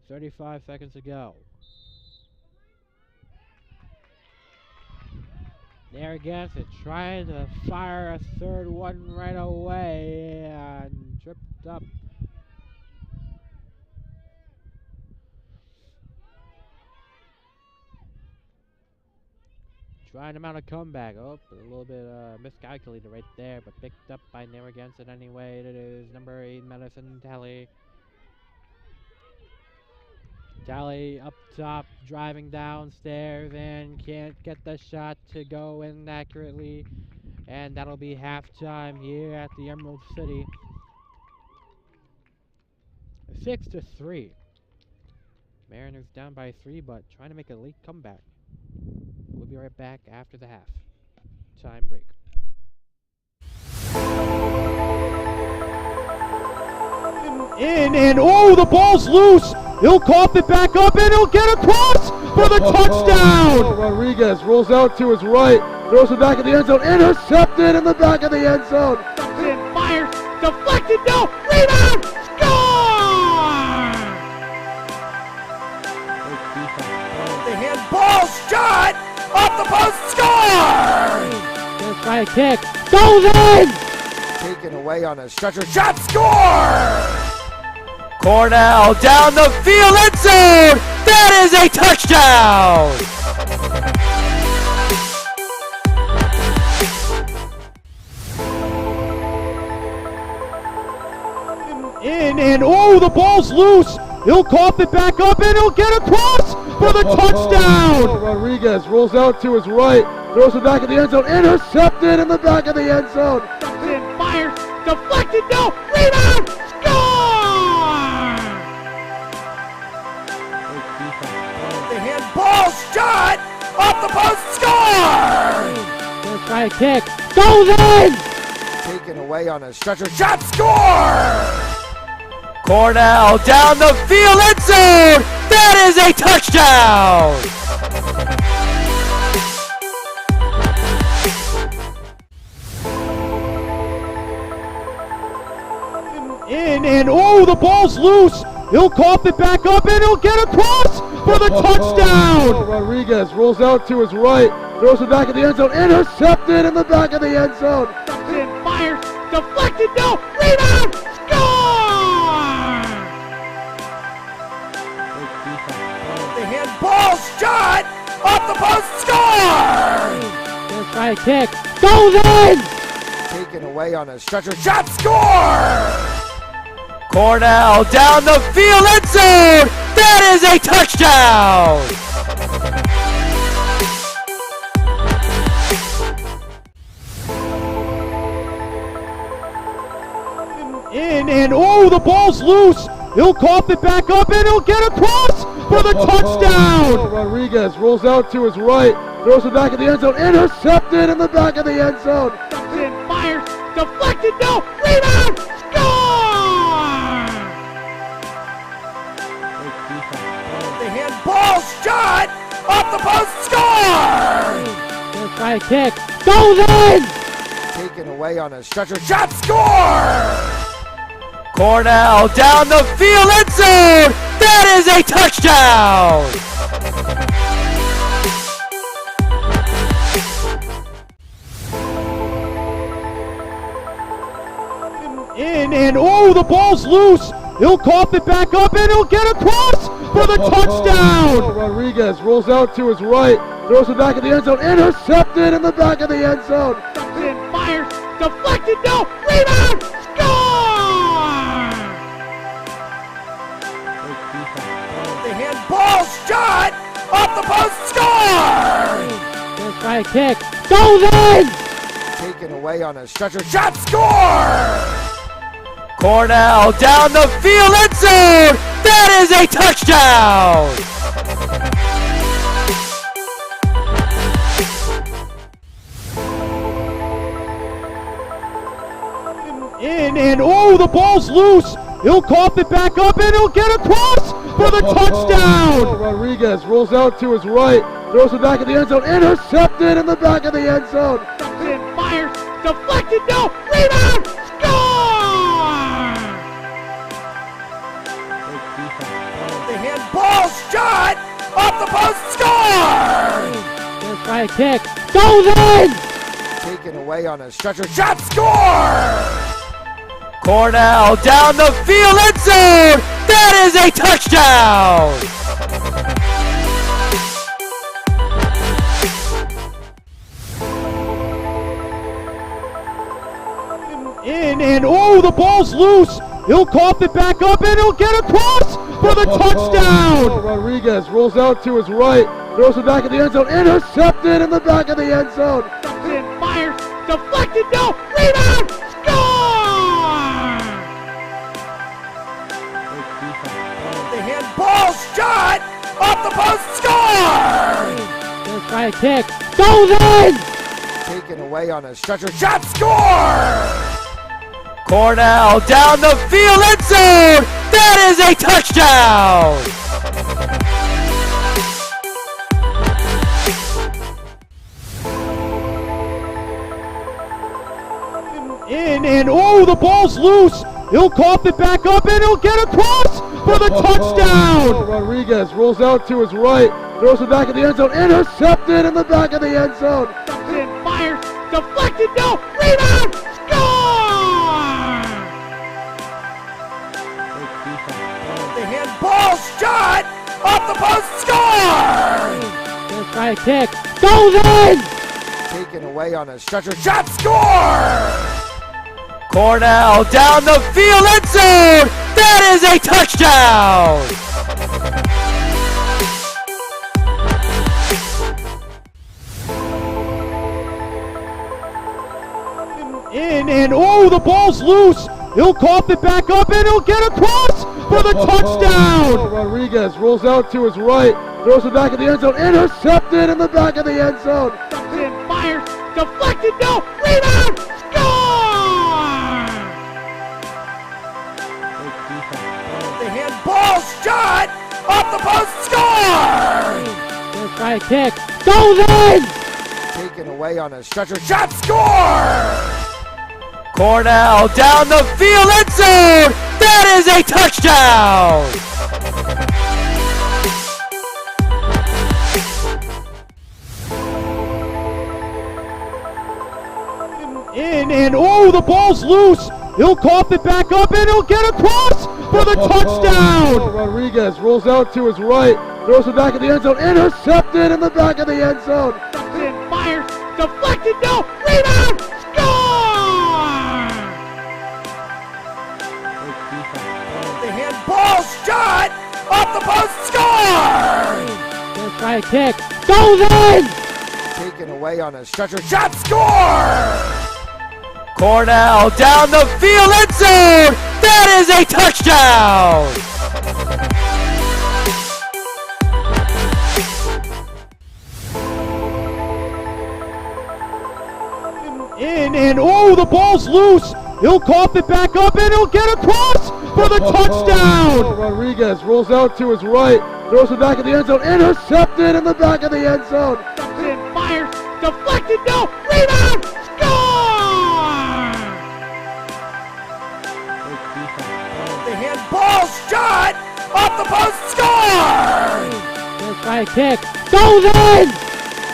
Speaker 2: 35 seconds to go. Narragansett trying to fire a third one right away and tripped up. Trying to mount a comeback. Oh, a little bit miscalculated right there, but picked up by Narragansett anyway. It is number 8, Madison Tally. Tally up top, driving downstairs, and can't get the shot to go in accurately. And that'll be halftime here at the Emerald City. 6-3. Mariners down by 3, but trying to make a late comeback. We'll be right back after the half time break.
Speaker 4: And oh, the ball's loose. He'll cough it back up, and he'll get across for the touchdown.
Speaker 5: Rodriguez rolls out to his right, throws it back in the end zone, intercepted in the back of the end zone.
Speaker 4: And fires, deflected, no, rebound, score!
Speaker 1: The handball shot off the post, score!
Speaker 2: Gonna try a kick, goes in!
Speaker 1: Taken away on a stretcher shot, score! Cornell down the field, end zone! That is a touchdown!
Speaker 4: And oh, the ball's loose. He'll cough it back up, and he'll get across for the touchdown.
Speaker 5: Rodriguez rolls out to his right, throws it back in the end zone, intercepted in the back of the end zone.
Speaker 4: And fires, deflected, no, rebound, score!
Speaker 1: The handball shot off the post, score!
Speaker 2: Gonna try a kick, goes in!
Speaker 1: Taken away on a stretcher shot, score! Cornell down the field, end zone! That is a touchdown!
Speaker 4: And oh, the ball's loose. He'll cough it back up, and he'll get across for the touchdown.
Speaker 5: Rodriguez rolls out to his right, throws it back in the end zone, intercepted in the back of the end zone.
Speaker 4: And fires, deflected, no, rebound, score!
Speaker 1: The handball shot off the post, score!
Speaker 2: Gonna try a kick, goes in!
Speaker 1: Taken away on a stretcher shot, score! Cornell down the field, end zone! That is a touchdown!
Speaker 4: And oh, the ball's loose. He'll cough it back up, and he'll get across for the touchdown.
Speaker 5: Rodriguez rolls out to his right, throws it back in the end zone, intercepted in the back of the end zone.
Speaker 4: And fires, deflected, no, rebound, score!
Speaker 1: The handball shot off the post, score!
Speaker 2: Gonna try a kick. Goes in!
Speaker 1: Taken away on a stretcher shot, score! Cornell down the field, end zone! That is a touchdown!
Speaker 4: In and oh, the ball's loose. He'll cough it back up and he'll get across for the touchdown.
Speaker 5: Rodriguez rolls out to his right, throws it back in the end zone, intercepted in the back of the end zone.
Speaker 4: And fires, deflected, no, rebound, score!
Speaker 1: The handball shot off the post, score!
Speaker 2: Gonna try a kick. Goes in!
Speaker 1: Taken away on a stretcher shot, score! Cornell down the field, end zone! That is a touchdown!
Speaker 4: In and oh, the ball's loose. He'll cough it back up and he'll get across for the touchdown.
Speaker 5: Rodriguez rolls out to his right, throws it back in the end zone, intercepted in the back of the end zone.
Speaker 4: And fires, deflected, no, rebound, score!
Speaker 1: The handball shot off the post, score!
Speaker 2: Gonna try a kick. Goes in!
Speaker 1: Taken away on a stretcher shot, score! Cornell down the field, end zone! That is a touchdown!
Speaker 4: In and oh, the ball's loose. He'll cough it back up and he'll get across for the touchdown.
Speaker 5: Rodriguez rolls out to his right, throws it back in the end zone, intercepted in the back of the end zone.
Speaker 4: And fires, deflected, no, rebound, score!
Speaker 1: The handball shot off the post, score!
Speaker 2: Gonna try a kick. Goes in!
Speaker 1: Taken away on a stretcher shot, score! Cornell down the field, end zone! That is a touchdown!
Speaker 4: In and oh, the ball's loose. He'll cough it back up and he'll get across for the touchdown.
Speaker 5: Rodriguez rolls out to his right, throws it back in the end zone, intercepted in the back of the end zone.
Speaker 4: And fires, deflected, no, rebound, score!
Speaker 1: The handball shot off the post, score!
Speaker 2: Gonna try a kick. Goes in!
Speaker 1: Taken away on a stretcher shot, score! Cornell down the field, end zone! That is a touchdown!
Speaker 4: In and oh, the ball's loose. He'll cough it back up and he'll get across for the touchdown.
Speaker 5: Rodriguez rolls out to his right, throws it back in the end zone, intercepted in the back of the end zone.
Speaker 4: And fires, deflected, no, rebound, score!
Speaker 1: The handball shot off the post, score!
Speaker 2: Gonna try a kick. Goes in!
Speaker 1: Taken away on a stretcher shot, score! Cornell down the field, end zone! That is a touchdown!
Speaker 4: In and oh, the ball's loose. He'll cough it back up and he'll get across for the touchdown.
Speaker 5: Rodriguez rolls out to his right, throws it back in the end zone, intercepted in the back of the end zone.
Speaker 4: And fires, deflected, no, rebound, score!
Speaker 1: The handball shot off the post, score!
Speaker 2: Gonna try a kick. Goes in!
Speaker 1: Taken away on a stretcher shot, score! Cornell down the field, end zone! That is a touchdown!
Speaker 4: In and oh, the ball's loose. He'll cough it back up and he'll get across for the touchdown.
Speaker 5: Rodriguez rolls out to his right, throws it back in the end zone, intercepted in the back of the end zone.
Speaker 4: And fires, deflected, no, rebound, score!
Speaker 1: The handball shot off the post, score!
Speaker 2: Gonna try a kick. Goes in!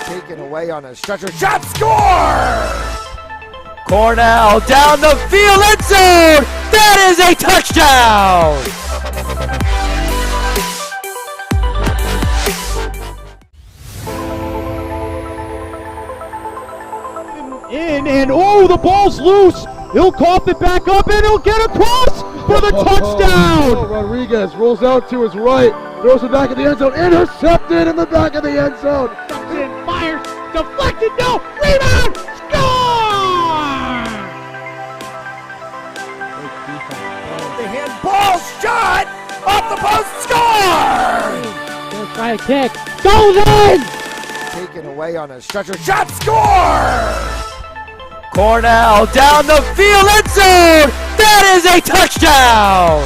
Speaker 1: Taken away on a stretcher, shot, score! Cornell down the field, end zone! That is a touchdown!
Speaker 4: In and oh, the ball's loose. He'll cough it back up and he'll get across for the touchdown.
Speaker 5: Rodriguez rolls out to his right, throws it back in the end zone, intercepted in the back of the end zone.
Speaker 4: And fires, deflected, no, rebound, score!
Speaker 1: The handball shot off the post, score!
Speaker 2: Gonna try a kick. Goes in!
Speaker 1: Taken away on a stretcher, shot, score! Cornell down the field, end zone! That is a touchdown!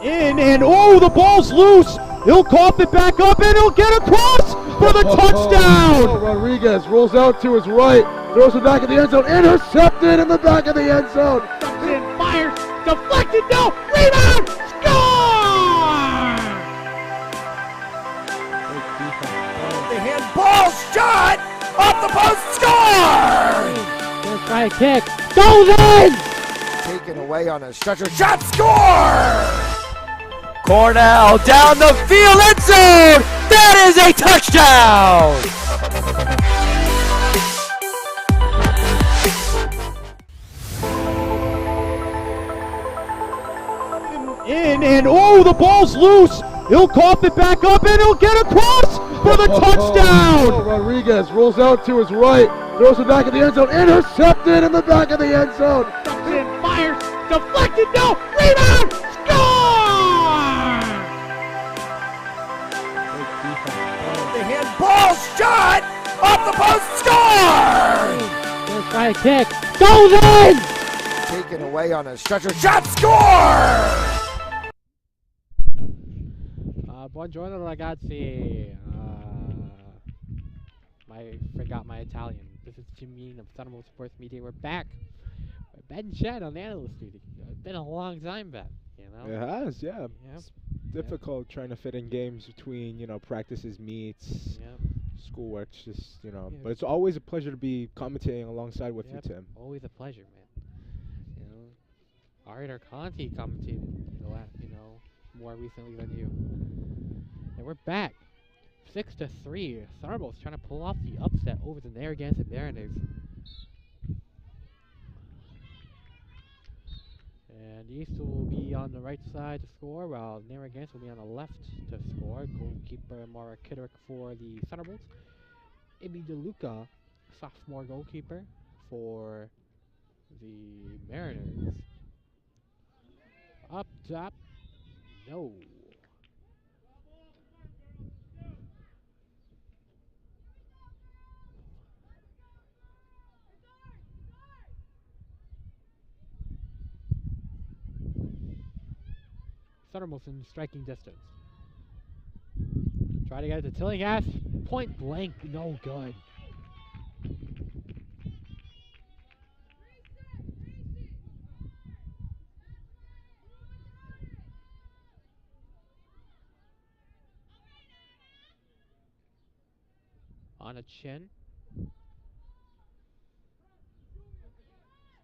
Speaker 4: In and oh, the ball's loose. He'll cough it back up and he'll get across for the touchdown.
Speaker 5: Rodriguez rolls out to his right, throws it back in the end zone, intercepted in the back of the end zone.
Speaker 4: And fires, deflected, no, rebound, score!
Speaker 1: The handball shot off the post, score!
Speaker 2: Gonna try a kick. Goes in!
Speaker 1: Taken away on a stretcher, shot, score! Cornell down the field, end zone! That is a touchdown!
Speaker 4: In and oh, the ball's loose. He'll cough it back up and he'll get across for the touchdown.
Speaker 5: Rodriguez rolls out to his right, throws it back in the end zone, intercepted in the back of the end zone.
Speaker 4: And fires, deflected, no, rebound, score!
Speaker 1: The handball shot off the post, score!
Speaker 2: Gonna try a kick. Goes in!
Speaker 1: Taken away on a stretcher, shot, score!
Speaker 2: Buongiorno ragazzi. Forgot my Italian. This is Jimmy of Sunable Sports Media. We're back. Ben Chen on the analyst duty. It's been a long time, Ben. You know.
Speaker 3: It has, yeah.
Speaker 2: Yep.
Speaker 3: It's difficult trying to fit in games between, practices, meets,
Speaker 2: Yep.
Speaker 3: schoolwork. Just,
Speaker 2: Yeah.
Speaker 3: But it's always a pleasure to be commentating alongside with
Speaker 2: Yep.
Speaker 3: you, Tim.
Speaker 2: Always a pleasure, man. Ari Conti commentated more recently than you. And we're back. 6-3. Thunderbolts trying to pull off the upset over the Narragansett Mariners. And East will be on the right side to score, while Narragansett will be on the left to score. Goalkeeper Mara Kitterick for the Thunderbolts. Amy DeLuca, sophomore goalkeeper for the Mariners. Up top. No. Thunderbolts in striking distance. Try to get it to Tillinghast. Point blank, no good. On a chin.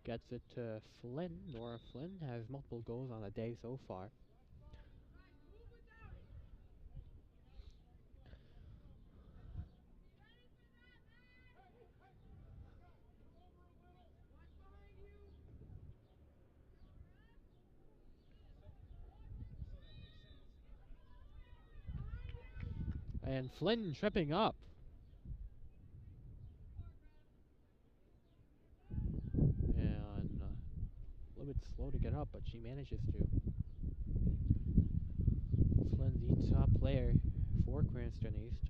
Speaker 2: Gets it to Flynn. Nora Flynn has multiple goals on the day so far. And Flynn tripping up. And a little bit slow to get up, but she manages to. player for Cranston East.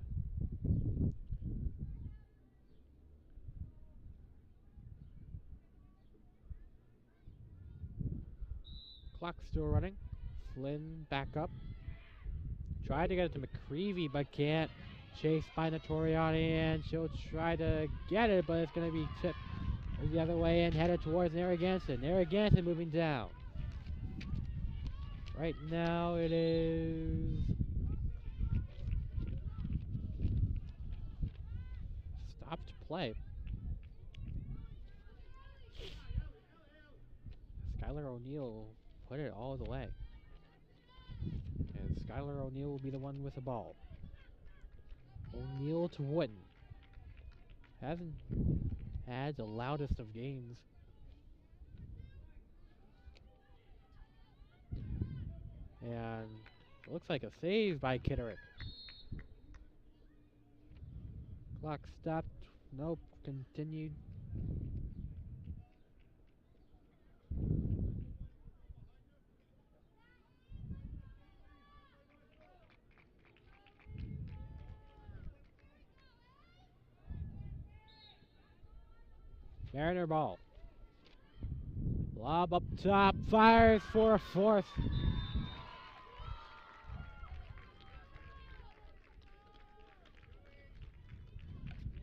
Speaker 2: Clock still running. Flynn back up. Tried to get it to McCreevy, but can't. Chased by Notoriani, and she'll try to get it, but it's going to be tipped the other way and headed towards Narragansett. Narragansett moving down. Right now it is stopped play. Skylar O'Neal put it all the way. And Skylar O'Neal will be the one with the ball. O'Neal to Wooden. Hasn't had the loudest of games. And it looks like a save by Kitterick. Clock stopped. Nope, continued. Mariner ball. Lob up top, fires for a fourth.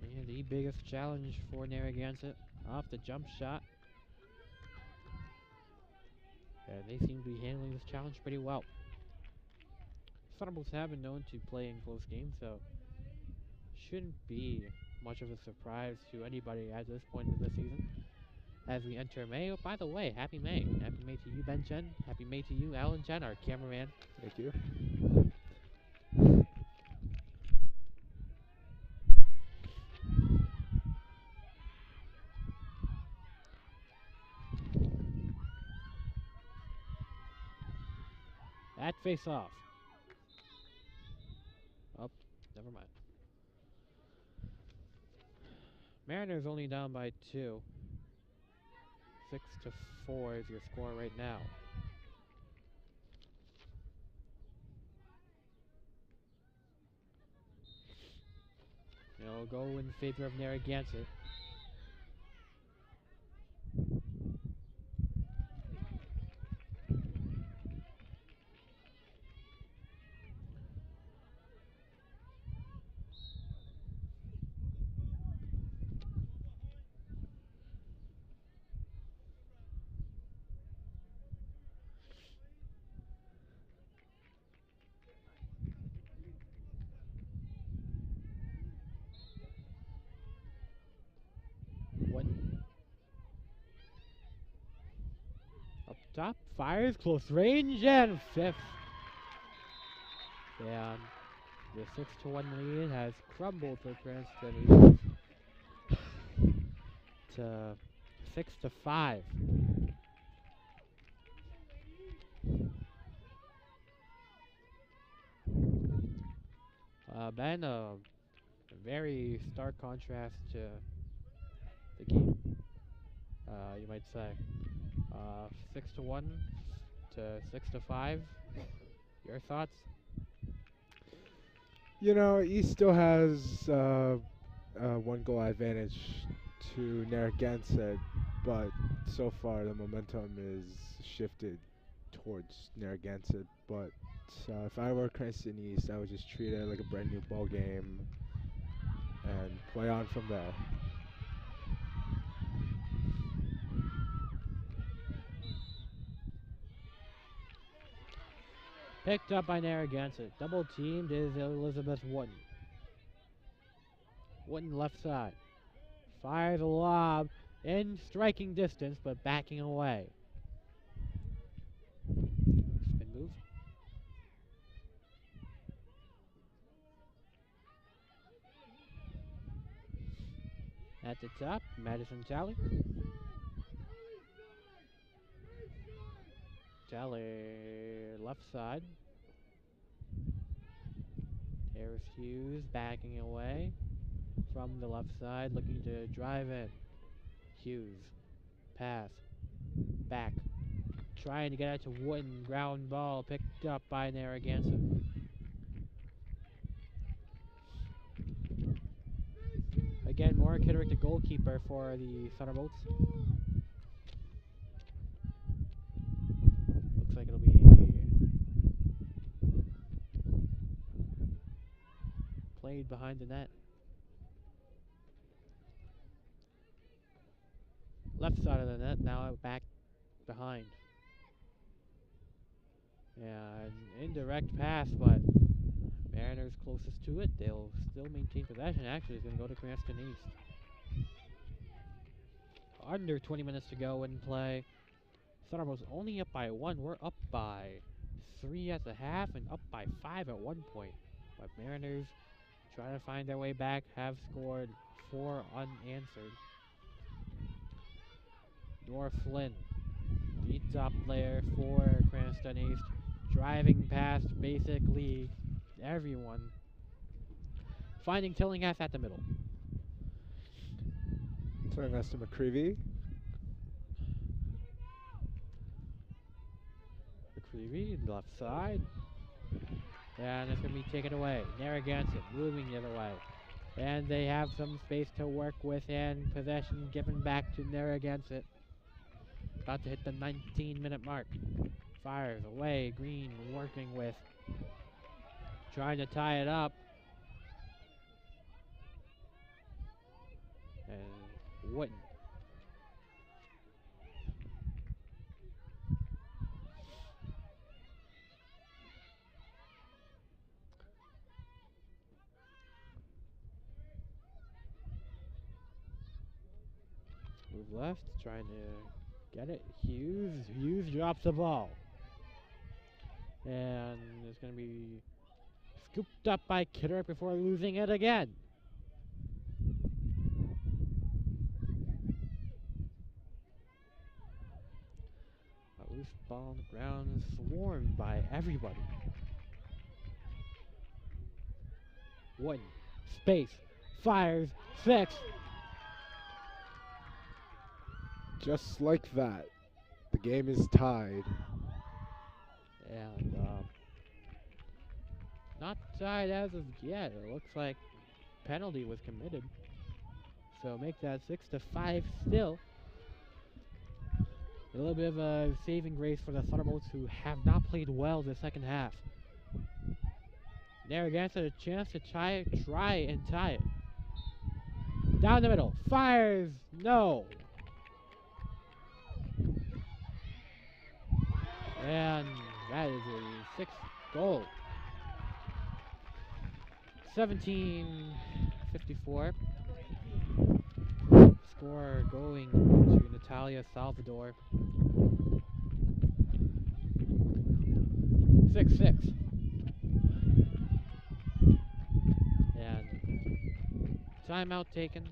Speaker 2: And the biggest challenge for Narragansett off the jump shot. And they seem to be handling this challenge pretty well. Thunderbolts have been known to play in close games, so shouldn't be much of a surprise to anybody at this point in the season. As we enter May. Oh, by the way, happy May. Happy May to you, Ben Chen. Happy May to you, Alan Chen, our cameraman.
Speaker 3: Thank you.
Speaker 2: At face off. Oh, never mind. Mariners only down by 2. 6-4 is your score right now. It'll go in favor of Narragansett. Up top, fires, close range, and fifth. And the 6-1 lead has crumbled for Cranston to 6-5. Ben, a very stark contrast to the game, you might say. 6-1 to 6-5. Your thoughts?
Speaker 3: You know, East still has one goal advantage to Narragansett, but so far the momentum is shifted towards Narragansett. But if I were Cranston East, I would just treat it like a brand new ball game and play on from there.
Speaker 2: Picked up by Narragansett. Double teamed is Elizabeth Wooden. Wooden left side. Fires a lob in striking distance, but backing away. Spin move. At the top, Madison Talley. Talley left side. Harris Hughes backing away from the left side, looking to drive in. Hughes, pass, back, trying to get out to Wooden. Ground ball picked up by Narragansett. Again, more Kitterick, the goalkeeper for the Thunderbolts. Looks like it'll be played behind the net. Left side of the net, now back behind. Yeah, an indirect pass, but Mariners closest to it. They'll still maintain possession. Actually, it's going to go to Cranston East. Under 20 minutes to go in play. Thunderbolts only up by 1. We're up by 3 at the half and up by 5 at one point. But Mariners trying to find their way back, have scored 4 unanswered. Nor Flynn, the top player for Cranston East, driving past basically everyone, finding Tillinghast at the middle.
Speaker 3: Tillinghast to McCreevy.
Speaker 2: McCreevy, left side. And it's going to be taken away. Narragansett moving the other way. And they have some space to work with, and possession given back to Narragansett. About to hit the 19-minute mark. Fires away. Green working with. Trying to tie it up. And Wooden. Move left, trying to get it. Hughes drops the ball. And it's going to be scooped up by Kidder before losing it again. A loose ball on the ground, swarmed by everybody. One, space, fires, 6.
Speaker 3: Just like that, the game is tied.
Speaker 2: And not tied as of yet. It looks like penalty was committed. So make that 6-5 still. A little bit of a saving grace for the Thunderbolts, who have not played well the second half. Narragansett a chance to try and tie it. Down the middle. Fires. No. And that is a 6th goal. 17:54. Score going to Natalia Salvador. 6-6. And timeout taken.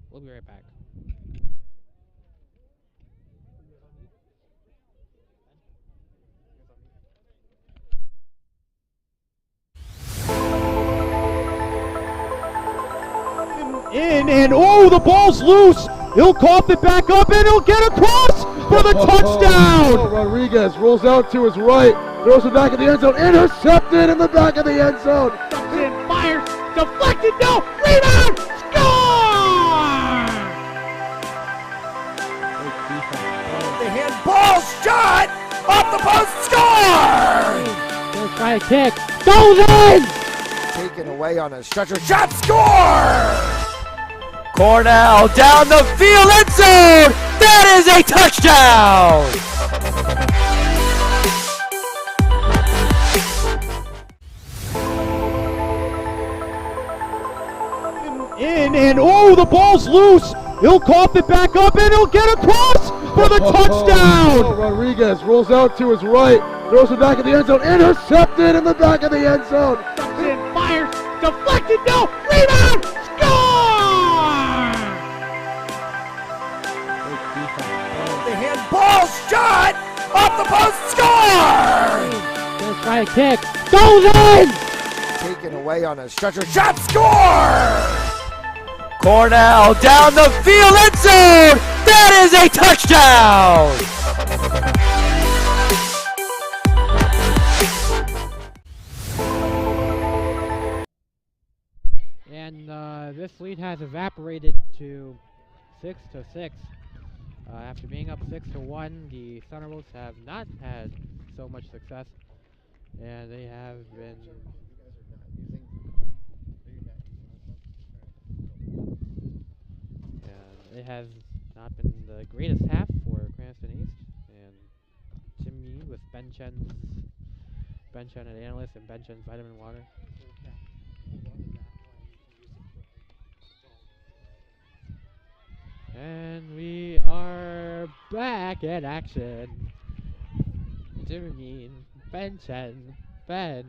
Speaker 2: We'll be right back.
Speaker 4: In and oh, the ball's loose. He'll cough it back up and he'll get across for the touchdown.
Speaker 5: Rodriguez rolls out to his right, throws it back in the end zone, intercepted in the back of the end zone.
Speaker 4: And fires, deflected, no, rebound, score!
Speaker 1: The handball shot off the post, score!
Speaker 2: Gonna try a kick, goes in!
Speaker 1: Taken away on a stretcher, shot, score! Cornell down the field, end zone! That is a touchdown!
Speaker 4: In and oh, the ball's loose. He'll cough it back up and he'll get across for the touchdown.
Speaker 5: Rodriguez rolls out to his right, throws it back in the end zone, intercepted in the back of the end zone.
Speaker 4: And fires, deflected, no, rebound, score!
Speaker 1: The handball shot off the post, score!
Speaker 2: Gonna try a kick, goes in!
Speaker 1: Taken away on a stretcher, shot, score! Cornell down the field, end zone! That is a touchdown!
Speaker 2: lead has evaporated to 6-6. After being up 6-1, the Thunderbolts have not had so much success, and they have been. And it has not been the greatest half for Cranston East, and Tim Yee with Ben Chen an analyst, and Ben Chen's vitamin water. And we are back in action. Jimmy, Ben Chen, Ben,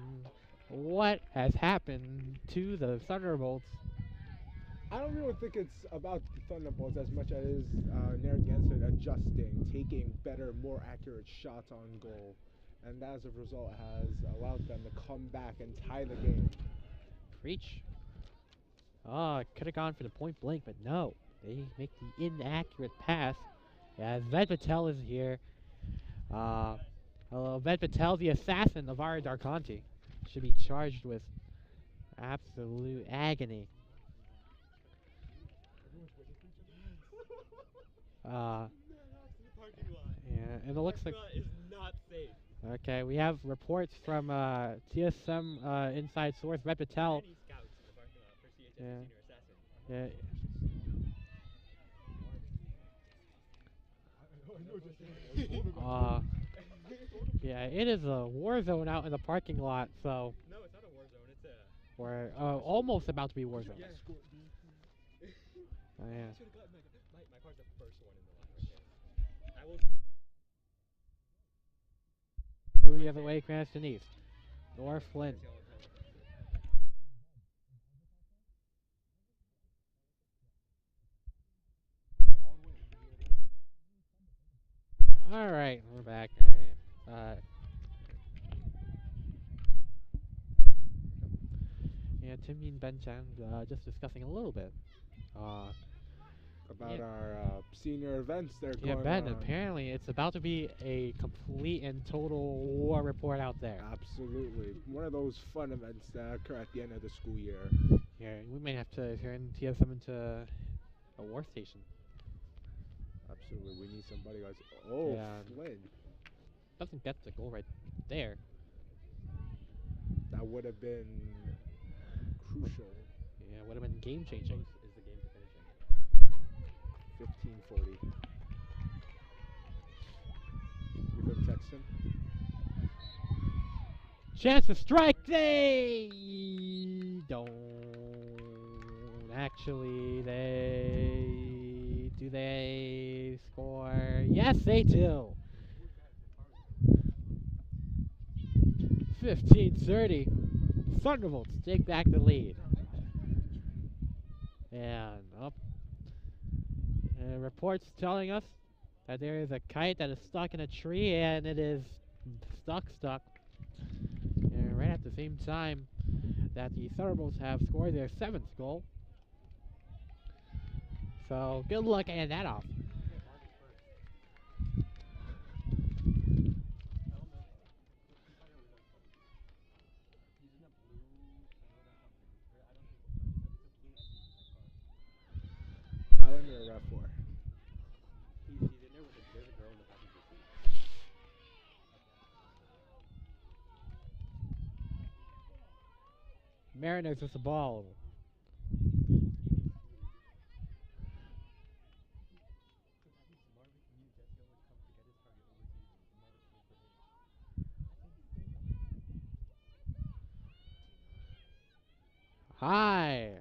Speaker 2: what has happened to the Thunderbolts?
Speaker 3: I don't really think it's about the Thunderbolts as much as it is Narragansett adjusting, taking better, more accurate shots on goal, and as a result has allowed them to come back and tie the game.
Speaker 2: Preach. Oh, could have gone for the point blank, but no. They make the inaccurate pass as Ved Patel is here. Ved Patel, the assassin of Ara Darkanti, should be charged with absolute agony. Yeah, and it looks like
Speaker 6: is not safe.
Speaker 2: okay. We have reports from TSM inside source Ved Patel.
Speaker 6: Many scouts in the parking lot for CHS
Speaker 2: Yeah.
Speaker 6: senior assassin.
Speaker 2: Yeah, it is a war zone out in the parking lot, so
Speaker 6: No, it's not a war zone. It's a.
Speaker 2: we're almost about to be war zone.
Speaker 6: Yeah.
Speaker 2: Oh, yeah.
Speaker 6: Should have gotten my car's the first one in the line right there. I will.
Speaker 2: Moving the other way, Cranston East. North Flint. All right, we're back. All right. Yeah, Timmy and Ben Chan just discussing a little bit.
Speaker 3: About
Speaker 2: Yeah.
Speaker 3: our senior events that are
Speaker 2: Yeah,
Speaker 3: going
Speaker 2: Ben,
Speaker 3: on.
Speaker 2: apparently it's about to be a complete and total war report out there.
Speaker 3: Absolutely. One of those fun events that occur at the end of the school year.
Speaker 2: Yeah, we may have to turn TSM into a war station.
Speaker 3: Absolutely. We need somebody else. Oh,
Speaker 2: Yeah.
Speaker 3: Flynn.
Speaker 2: Doesn't get the goal right there.
Speaker 3: That would have been crucial.
Speaker 2: Yeah, would have been game changing.
Speaker 6: Is the game to finish it?
Speaker 3: 15:40. You can text him.
Speaker 2: Chance to strike. They don't actually. They score? Yes, they do. 15-30. Thunderbolts take back the lead. And up. Reports telling us that there is a kite that is stuck in a tree, and it is stuck. And right at the same time that the Thunderbolts have scored their 7th goal. So good luck getting that off.
Speaker 3: Highlander or RAV4?
Speaker 6: He's in there with there's a girl in the passenger seat.
Speaker 2: Mariners with the ball. High.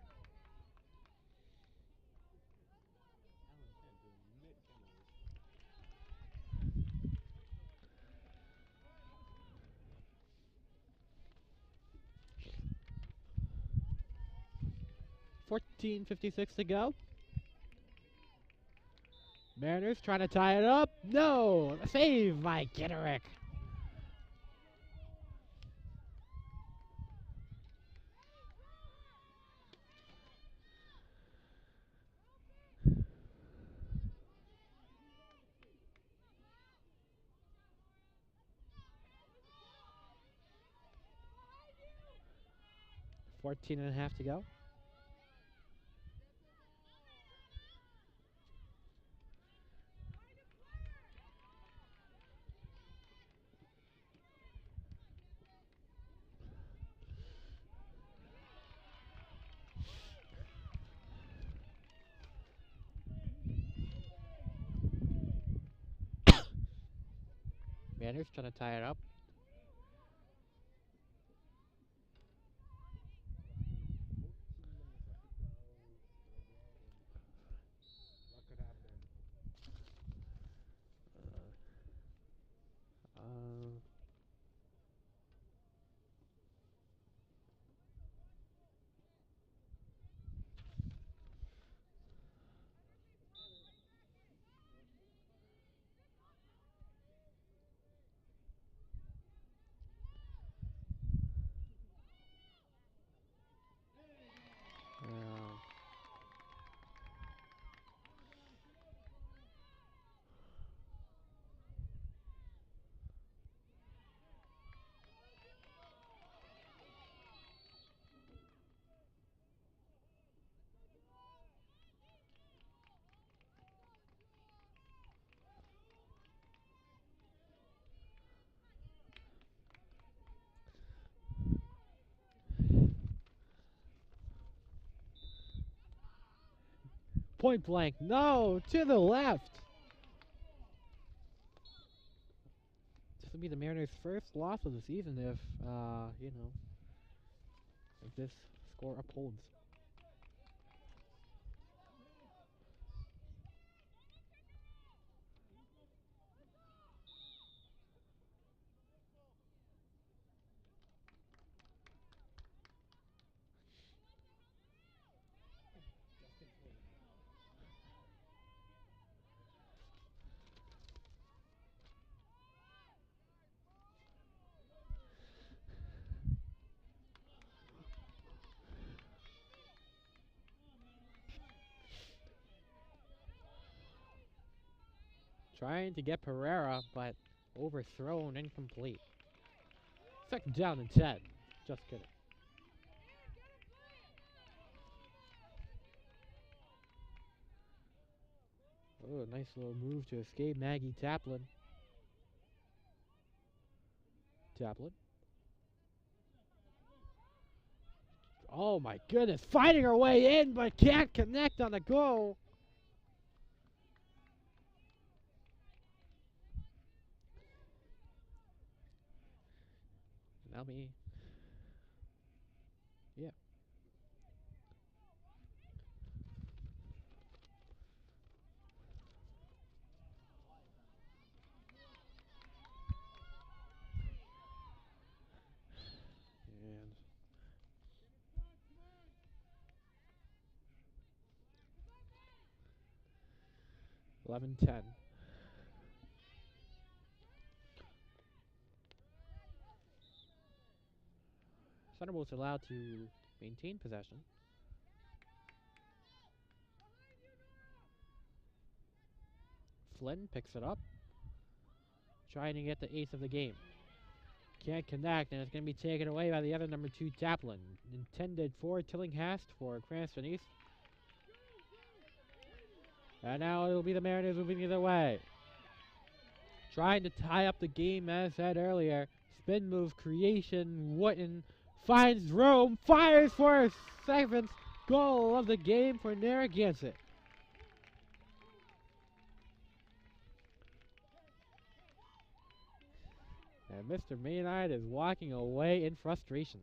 Speaker 2: .56 to go. Mariners trying to tie it up. No! Save by Gitterick. .14.5 to go. Manners trying to tie it up.
Speaker 3: What could happen?
Speaker 2: Uh, uh, point blank. No, to the left. This will be the Mariners' first loss of the season if, if this score upholds. Trying to get Pereira, but overthrown, incomplete. Second down and 10. Just kidding. Oh, nice little move to escape Maggie Taplin. Taplin. Oh my goodness, fighting her way in, but can't connect on the goal. Now me. Yeah. And 11-10. Thunderbolts allowed to maintain possession. Flynn picks it up. Trying to get the ace of the game. Can't connect, and it's going to be taken away by the other number 2, Taplin. Intended for Tillinghast for Cranston East. And now it'll be the Mariners moving either way. Trying to tie up the game, as said earlier. Spin move creation. Wooten finds room. Fires for a 7th goal of the game for Narragansett. And Mr. Maynard is walking away in frustration.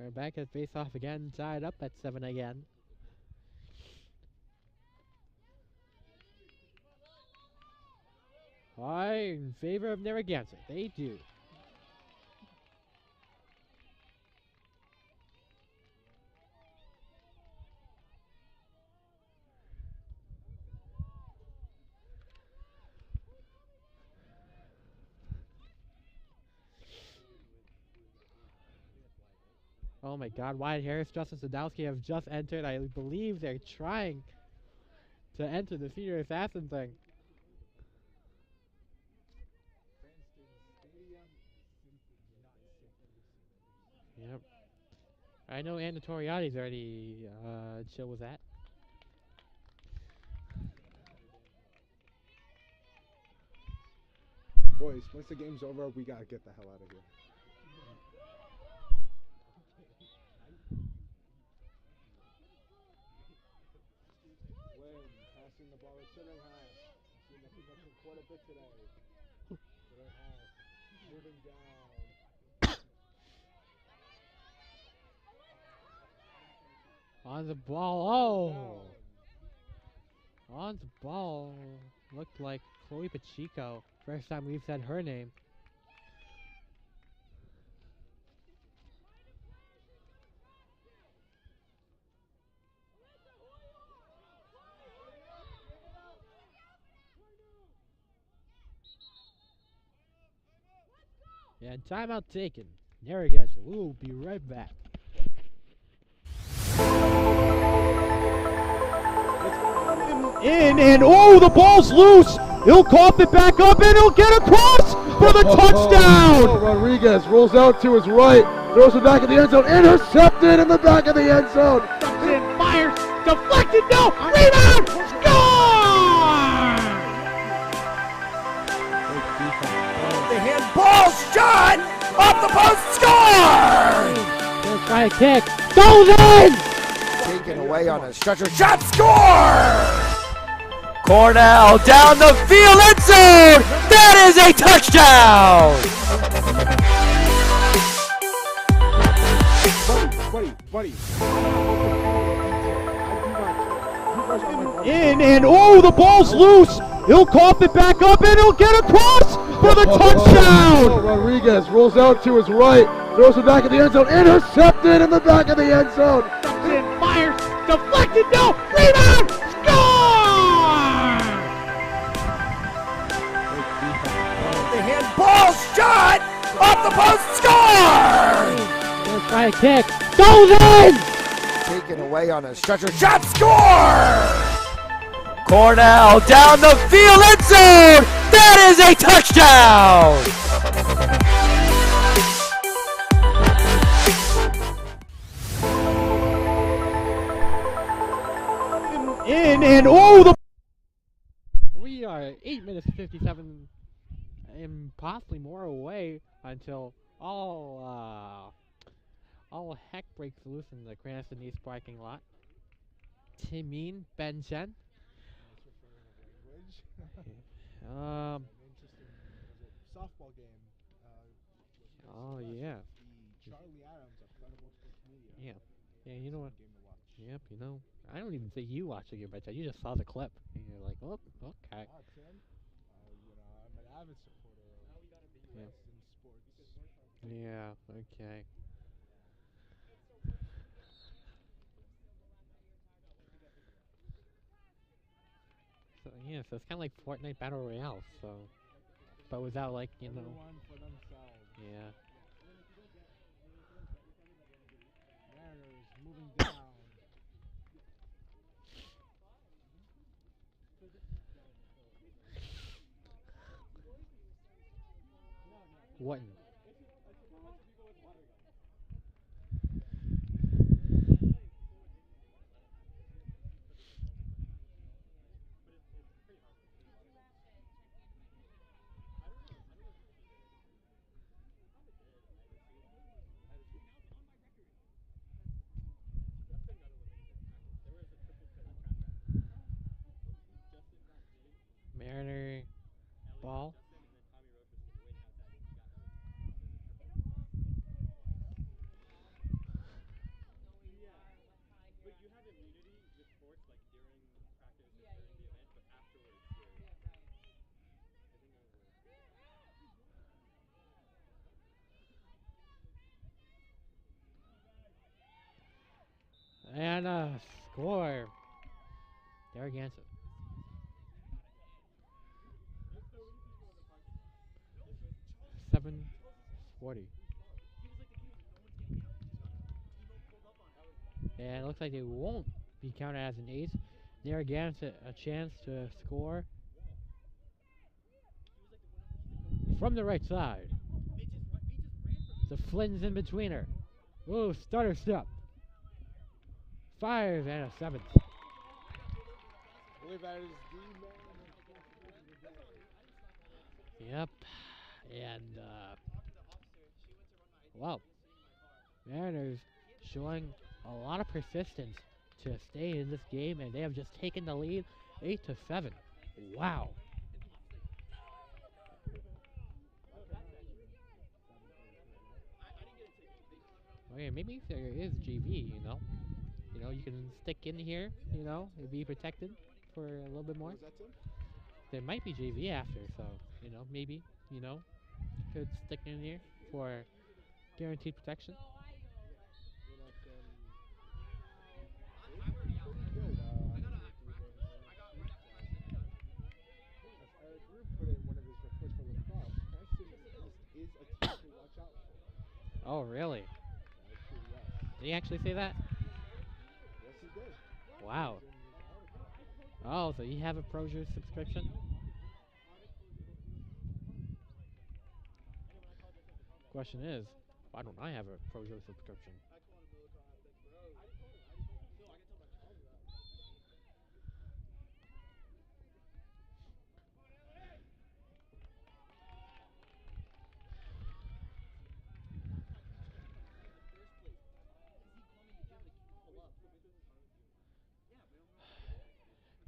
Speaker 2: We're back at face-off again, tied up at 7 again. High in favor of Narragansett. They do. Oh my god, Wyatt Harris, Justin Sadowski have just entered. I believe they're trying to enter the Senior Assassin thing. Yep. I know Anna Toriati's already chill with that.
Speaker 3: Boys, once the game's over, we gotta get the hell out of here. Win, passing the ball to center half. Seen that connection quite a bit today. Center half, moving down.
Speaker 2: On the ball. Oh! On the ball. Looked like Chloe Pacheco. First time we've said her name. Yeah, timeout taken. Narragansett. We will be right back.
Speaker 4: In and oh, the ball's loose. He'll cough it back up and he'll get across for the touchdown.
Speaker 5: Rodriguez rolls out to his right, throws it back in the end zone, intercepted in the back of the end zone.
Speaker 4: And fires, deflected, no, rebound, score!
Speaker 1: The handball shot off the post, score!
Speaker 2: Let's try a kick. Goes in!
Speaker 1: Taken away on a stretcher shot, score! Cornell down the field, end zone! That is a touchdown!
Speaker 3: Buddy.
Speaker 4: In and oh, the ball's loose. He'll cough it back up and he'll get across for the touchdown.
Speaker 5: Rodriguez rolls out to his right, throws it back in the end zone, intercepted in the back of the end zone.
Speaker 4: And fires, deflected, no, rebound, score!
Speaker 1: The handball shot off the post, score!
Speaker 2: Let's try a kick. Goes in!
Speaker 1: Taken away on a stretcher shot, score! Cornell down the field, end zone! That is a touchdown!
Speaker 4: In and oh, the
Speaker 2: We are 8 minutes 57 and possibly more away until all heck breaks loose in the Cranston East parking lot. Timeen Benchen.
Speaker 3: Interesting softball game.
Speaker 2: Oh yeah.
Speaker 3: The Charlie Adams of Credible Sports Media.
Speaker 2: Yeah. Yeah, you know what?
Speaker 3: Game to watch.
Speaker 2: Yep, you know. I don't even think you watched the game, but you just saw the clip and you're like, oh, okay.
Speaker 3: Tim, I'm an avid supporter of Cranston sports.
Speaker 2: Yeah, okay. So yeah, so it's kind of like Fortnite Battle Royale, so, but without like, you know.
Speaker 3: Everyone for themselves.
Speaker 2: Yeah.
Speaker 3: Mariners moving down.
Speaker 2: What? Mariner ball. And score. Narragansett. $7.40. And it looks like they won't be counted as an ace. Narragansett a chance to score from the right side. The Flynn's in between her. Oh, stutter step. 5 and a 7.
Speaker 3: I believe that is the man.
Speaker 2: Yep. And, well, Mariners showing a lot of persistence to stay in this game, and they have just taken the lead 8-7. Wow. Okay, maybe if there is JV, you can stick in here, and be protected for a little bit more.
Speaker 3: Was that Tim?
Speaker 2: There might be JV after, so, maybe, could stick in here for guaranteed protection.
Speaker 3: Eric Root put in one of his reports for Lacrosse. Cranston is a team to watch out for.
Speaker 2: Oh, really?
Speaker 3: Yes.
Speaker 2: Did he actually say that?
Speaker 3: Yes, he did.
Speaker 2: Wow. Oh, so you have a Projo subscription? Question is, why don't I have a Projo subscription?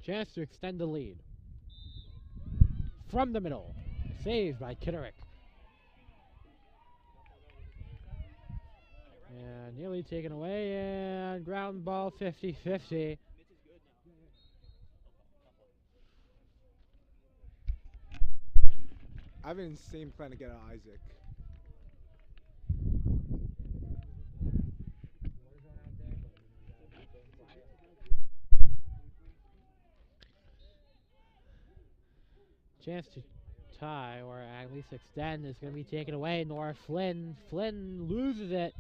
Speaker 2: Chance to extend the lead. From the middle. Saved by Kitterick. And nearly taken away, and ground ball 50-50.
Speaker 3: I have an insane plan to get out Isaac.
Speaker 2: Chance to tie, or at least extend, is going to be taken away. Nora Flynn. Flynn loses it.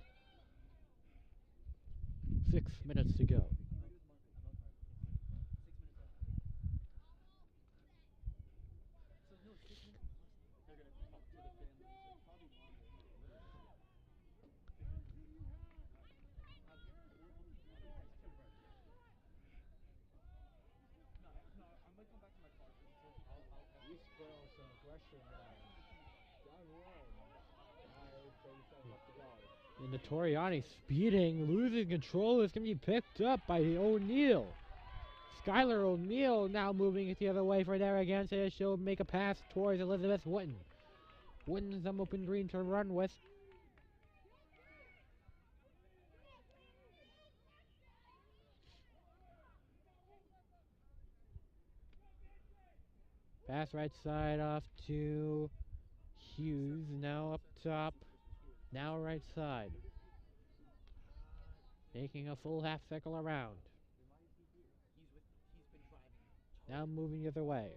Speaker 2: 6 minutes to go. And Notoriani speeding, losing control, is going to be picked up by O'Neal. Skylar O'Neal now moving it the other way for Narragansett. She'll make a pass towards Elizabeth Wooten. Wooten some open green to run with. Pass right side off to Hughes, now up top. Now right side. Making a full half circle around. Now moving the other way.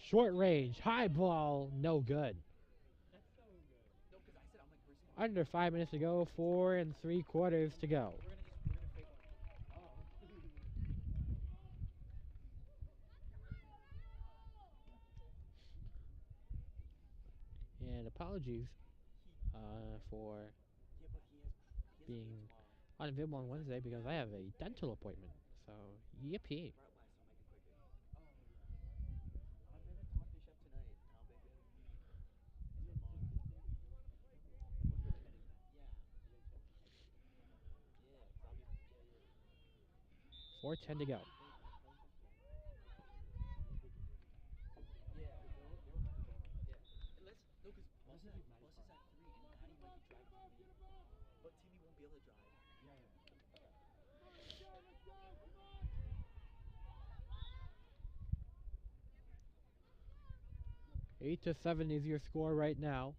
Speaker 2: Short range, high ball, no good. Under 5 minutes to go, 4 3/4 to go. And apologies for being unavailable on Wednesday because I have a dental appointment. So, yippee. .410 to go. Eight to 7 is your score right now.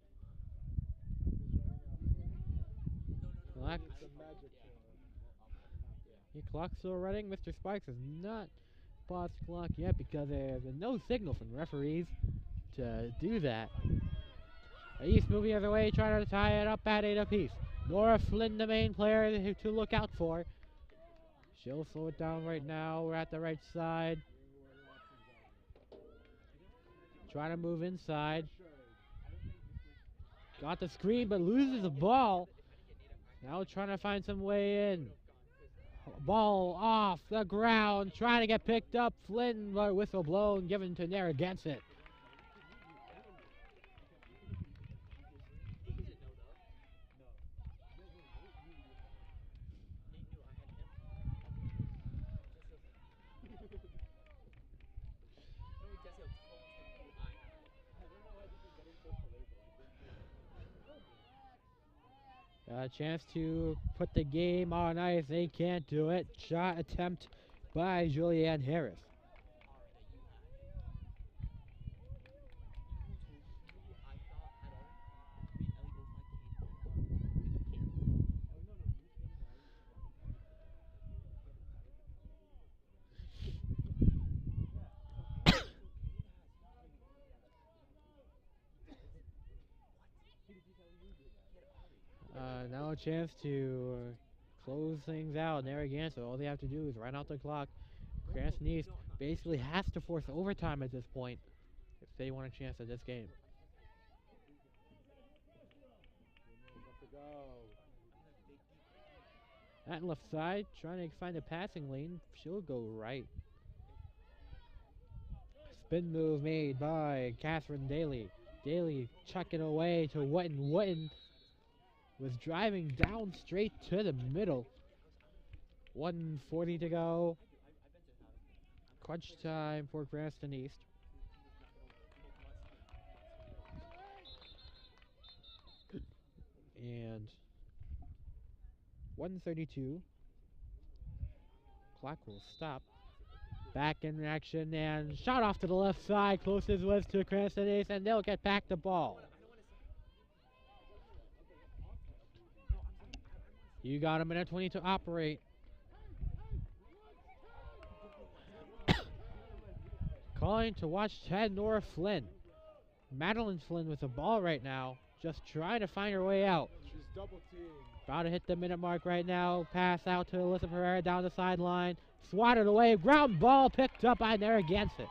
Speaker 2: Your clock's still running. Mr. Sparks has not paused the clock yet because there's no signal from referees to do that. East moving the other way, trying to tie it up at 8 apiece. Nora Flynn, the main player to look out for. She'll slow it down right now. We're at the right side. trying to move inside. Got the screen, but loses the ball. Now trying to find some way in. Ball off the ground, trying to get picked up. Flynn, whistle blown, given to Narragansett. A chance to put the game on ice. They can't do it. Shot attempt by Julianne Harris. Now a chance to close things out. Narragansett, all they have to do is run out the clock. Cranston East basically has to force overtime at this point if they want a chance at this game. That left side, trying to find a passing lane. She'll go right. Spin move made by Catherine Daly. Daly chucking away to Witten. Witten was driving down straight to the middle. 1:40 to go. Crunch time for Cranston East. And 1:32. Clock will stop. Back in action and shot off to the left side. Closest was to Cranston East, and they'll get back the ball. You got a minute 20 to operate. Calling to watch Ted Nora Flynn. Madeline Flynn with the ball right now, just trying to find her way out.
Speaker 3: She's double teamed.
Speaker 2: About to hit the minute mark right now. Pass out to Alyssa Pereira down the sideline. Swatted away. Ground ball picked up by Narragansett.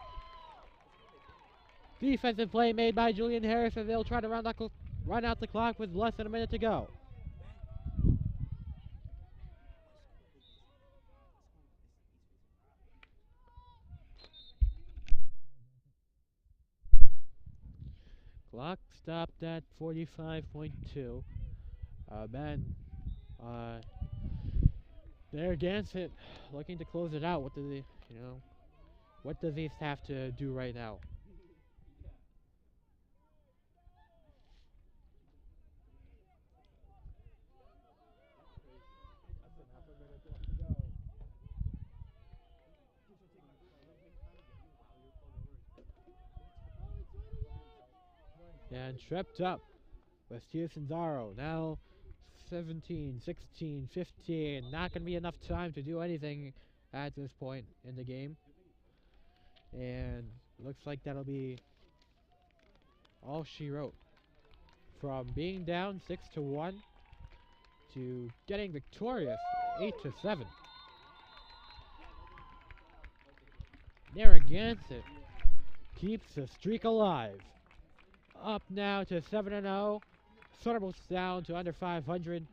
Speaker 2: Defensive play made by Julian Harris, and they'll try to run out the clock with less than a minute to go. Clock stopped at 45.2. Narragansett looking to close it out. What does East have to do right now? And tripped up with Sanzaro. Now 17, 16, 15. Not going to be enough time to do anything at this point in the game. And looks like that'll be all she wrote. From being down 6-1 to getting victorious 8-7. Narragansett keeps the streak alive. Up now to 7-0. Soderberg's down to under 500.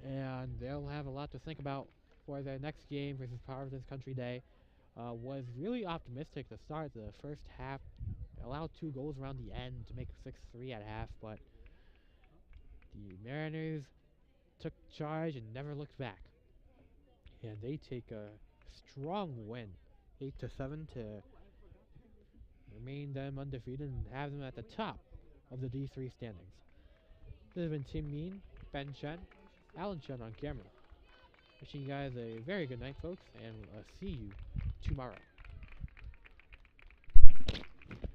Speaker 2: And they'll have a lot to think about for their next game versus Providence Country Day. Was really optimistic to start the first half. Allowed 2 goals around the end to make 6-3 at half. But the Mariners took charge and never looked back. And they take a strong win. 8-7 to remain them undefeated and have them at the top of the D3 standings. This has been Tim Mean, Ben Chen, Alan Chen on camera. Wishing you guys a very good night, folks, and see you tomorrow.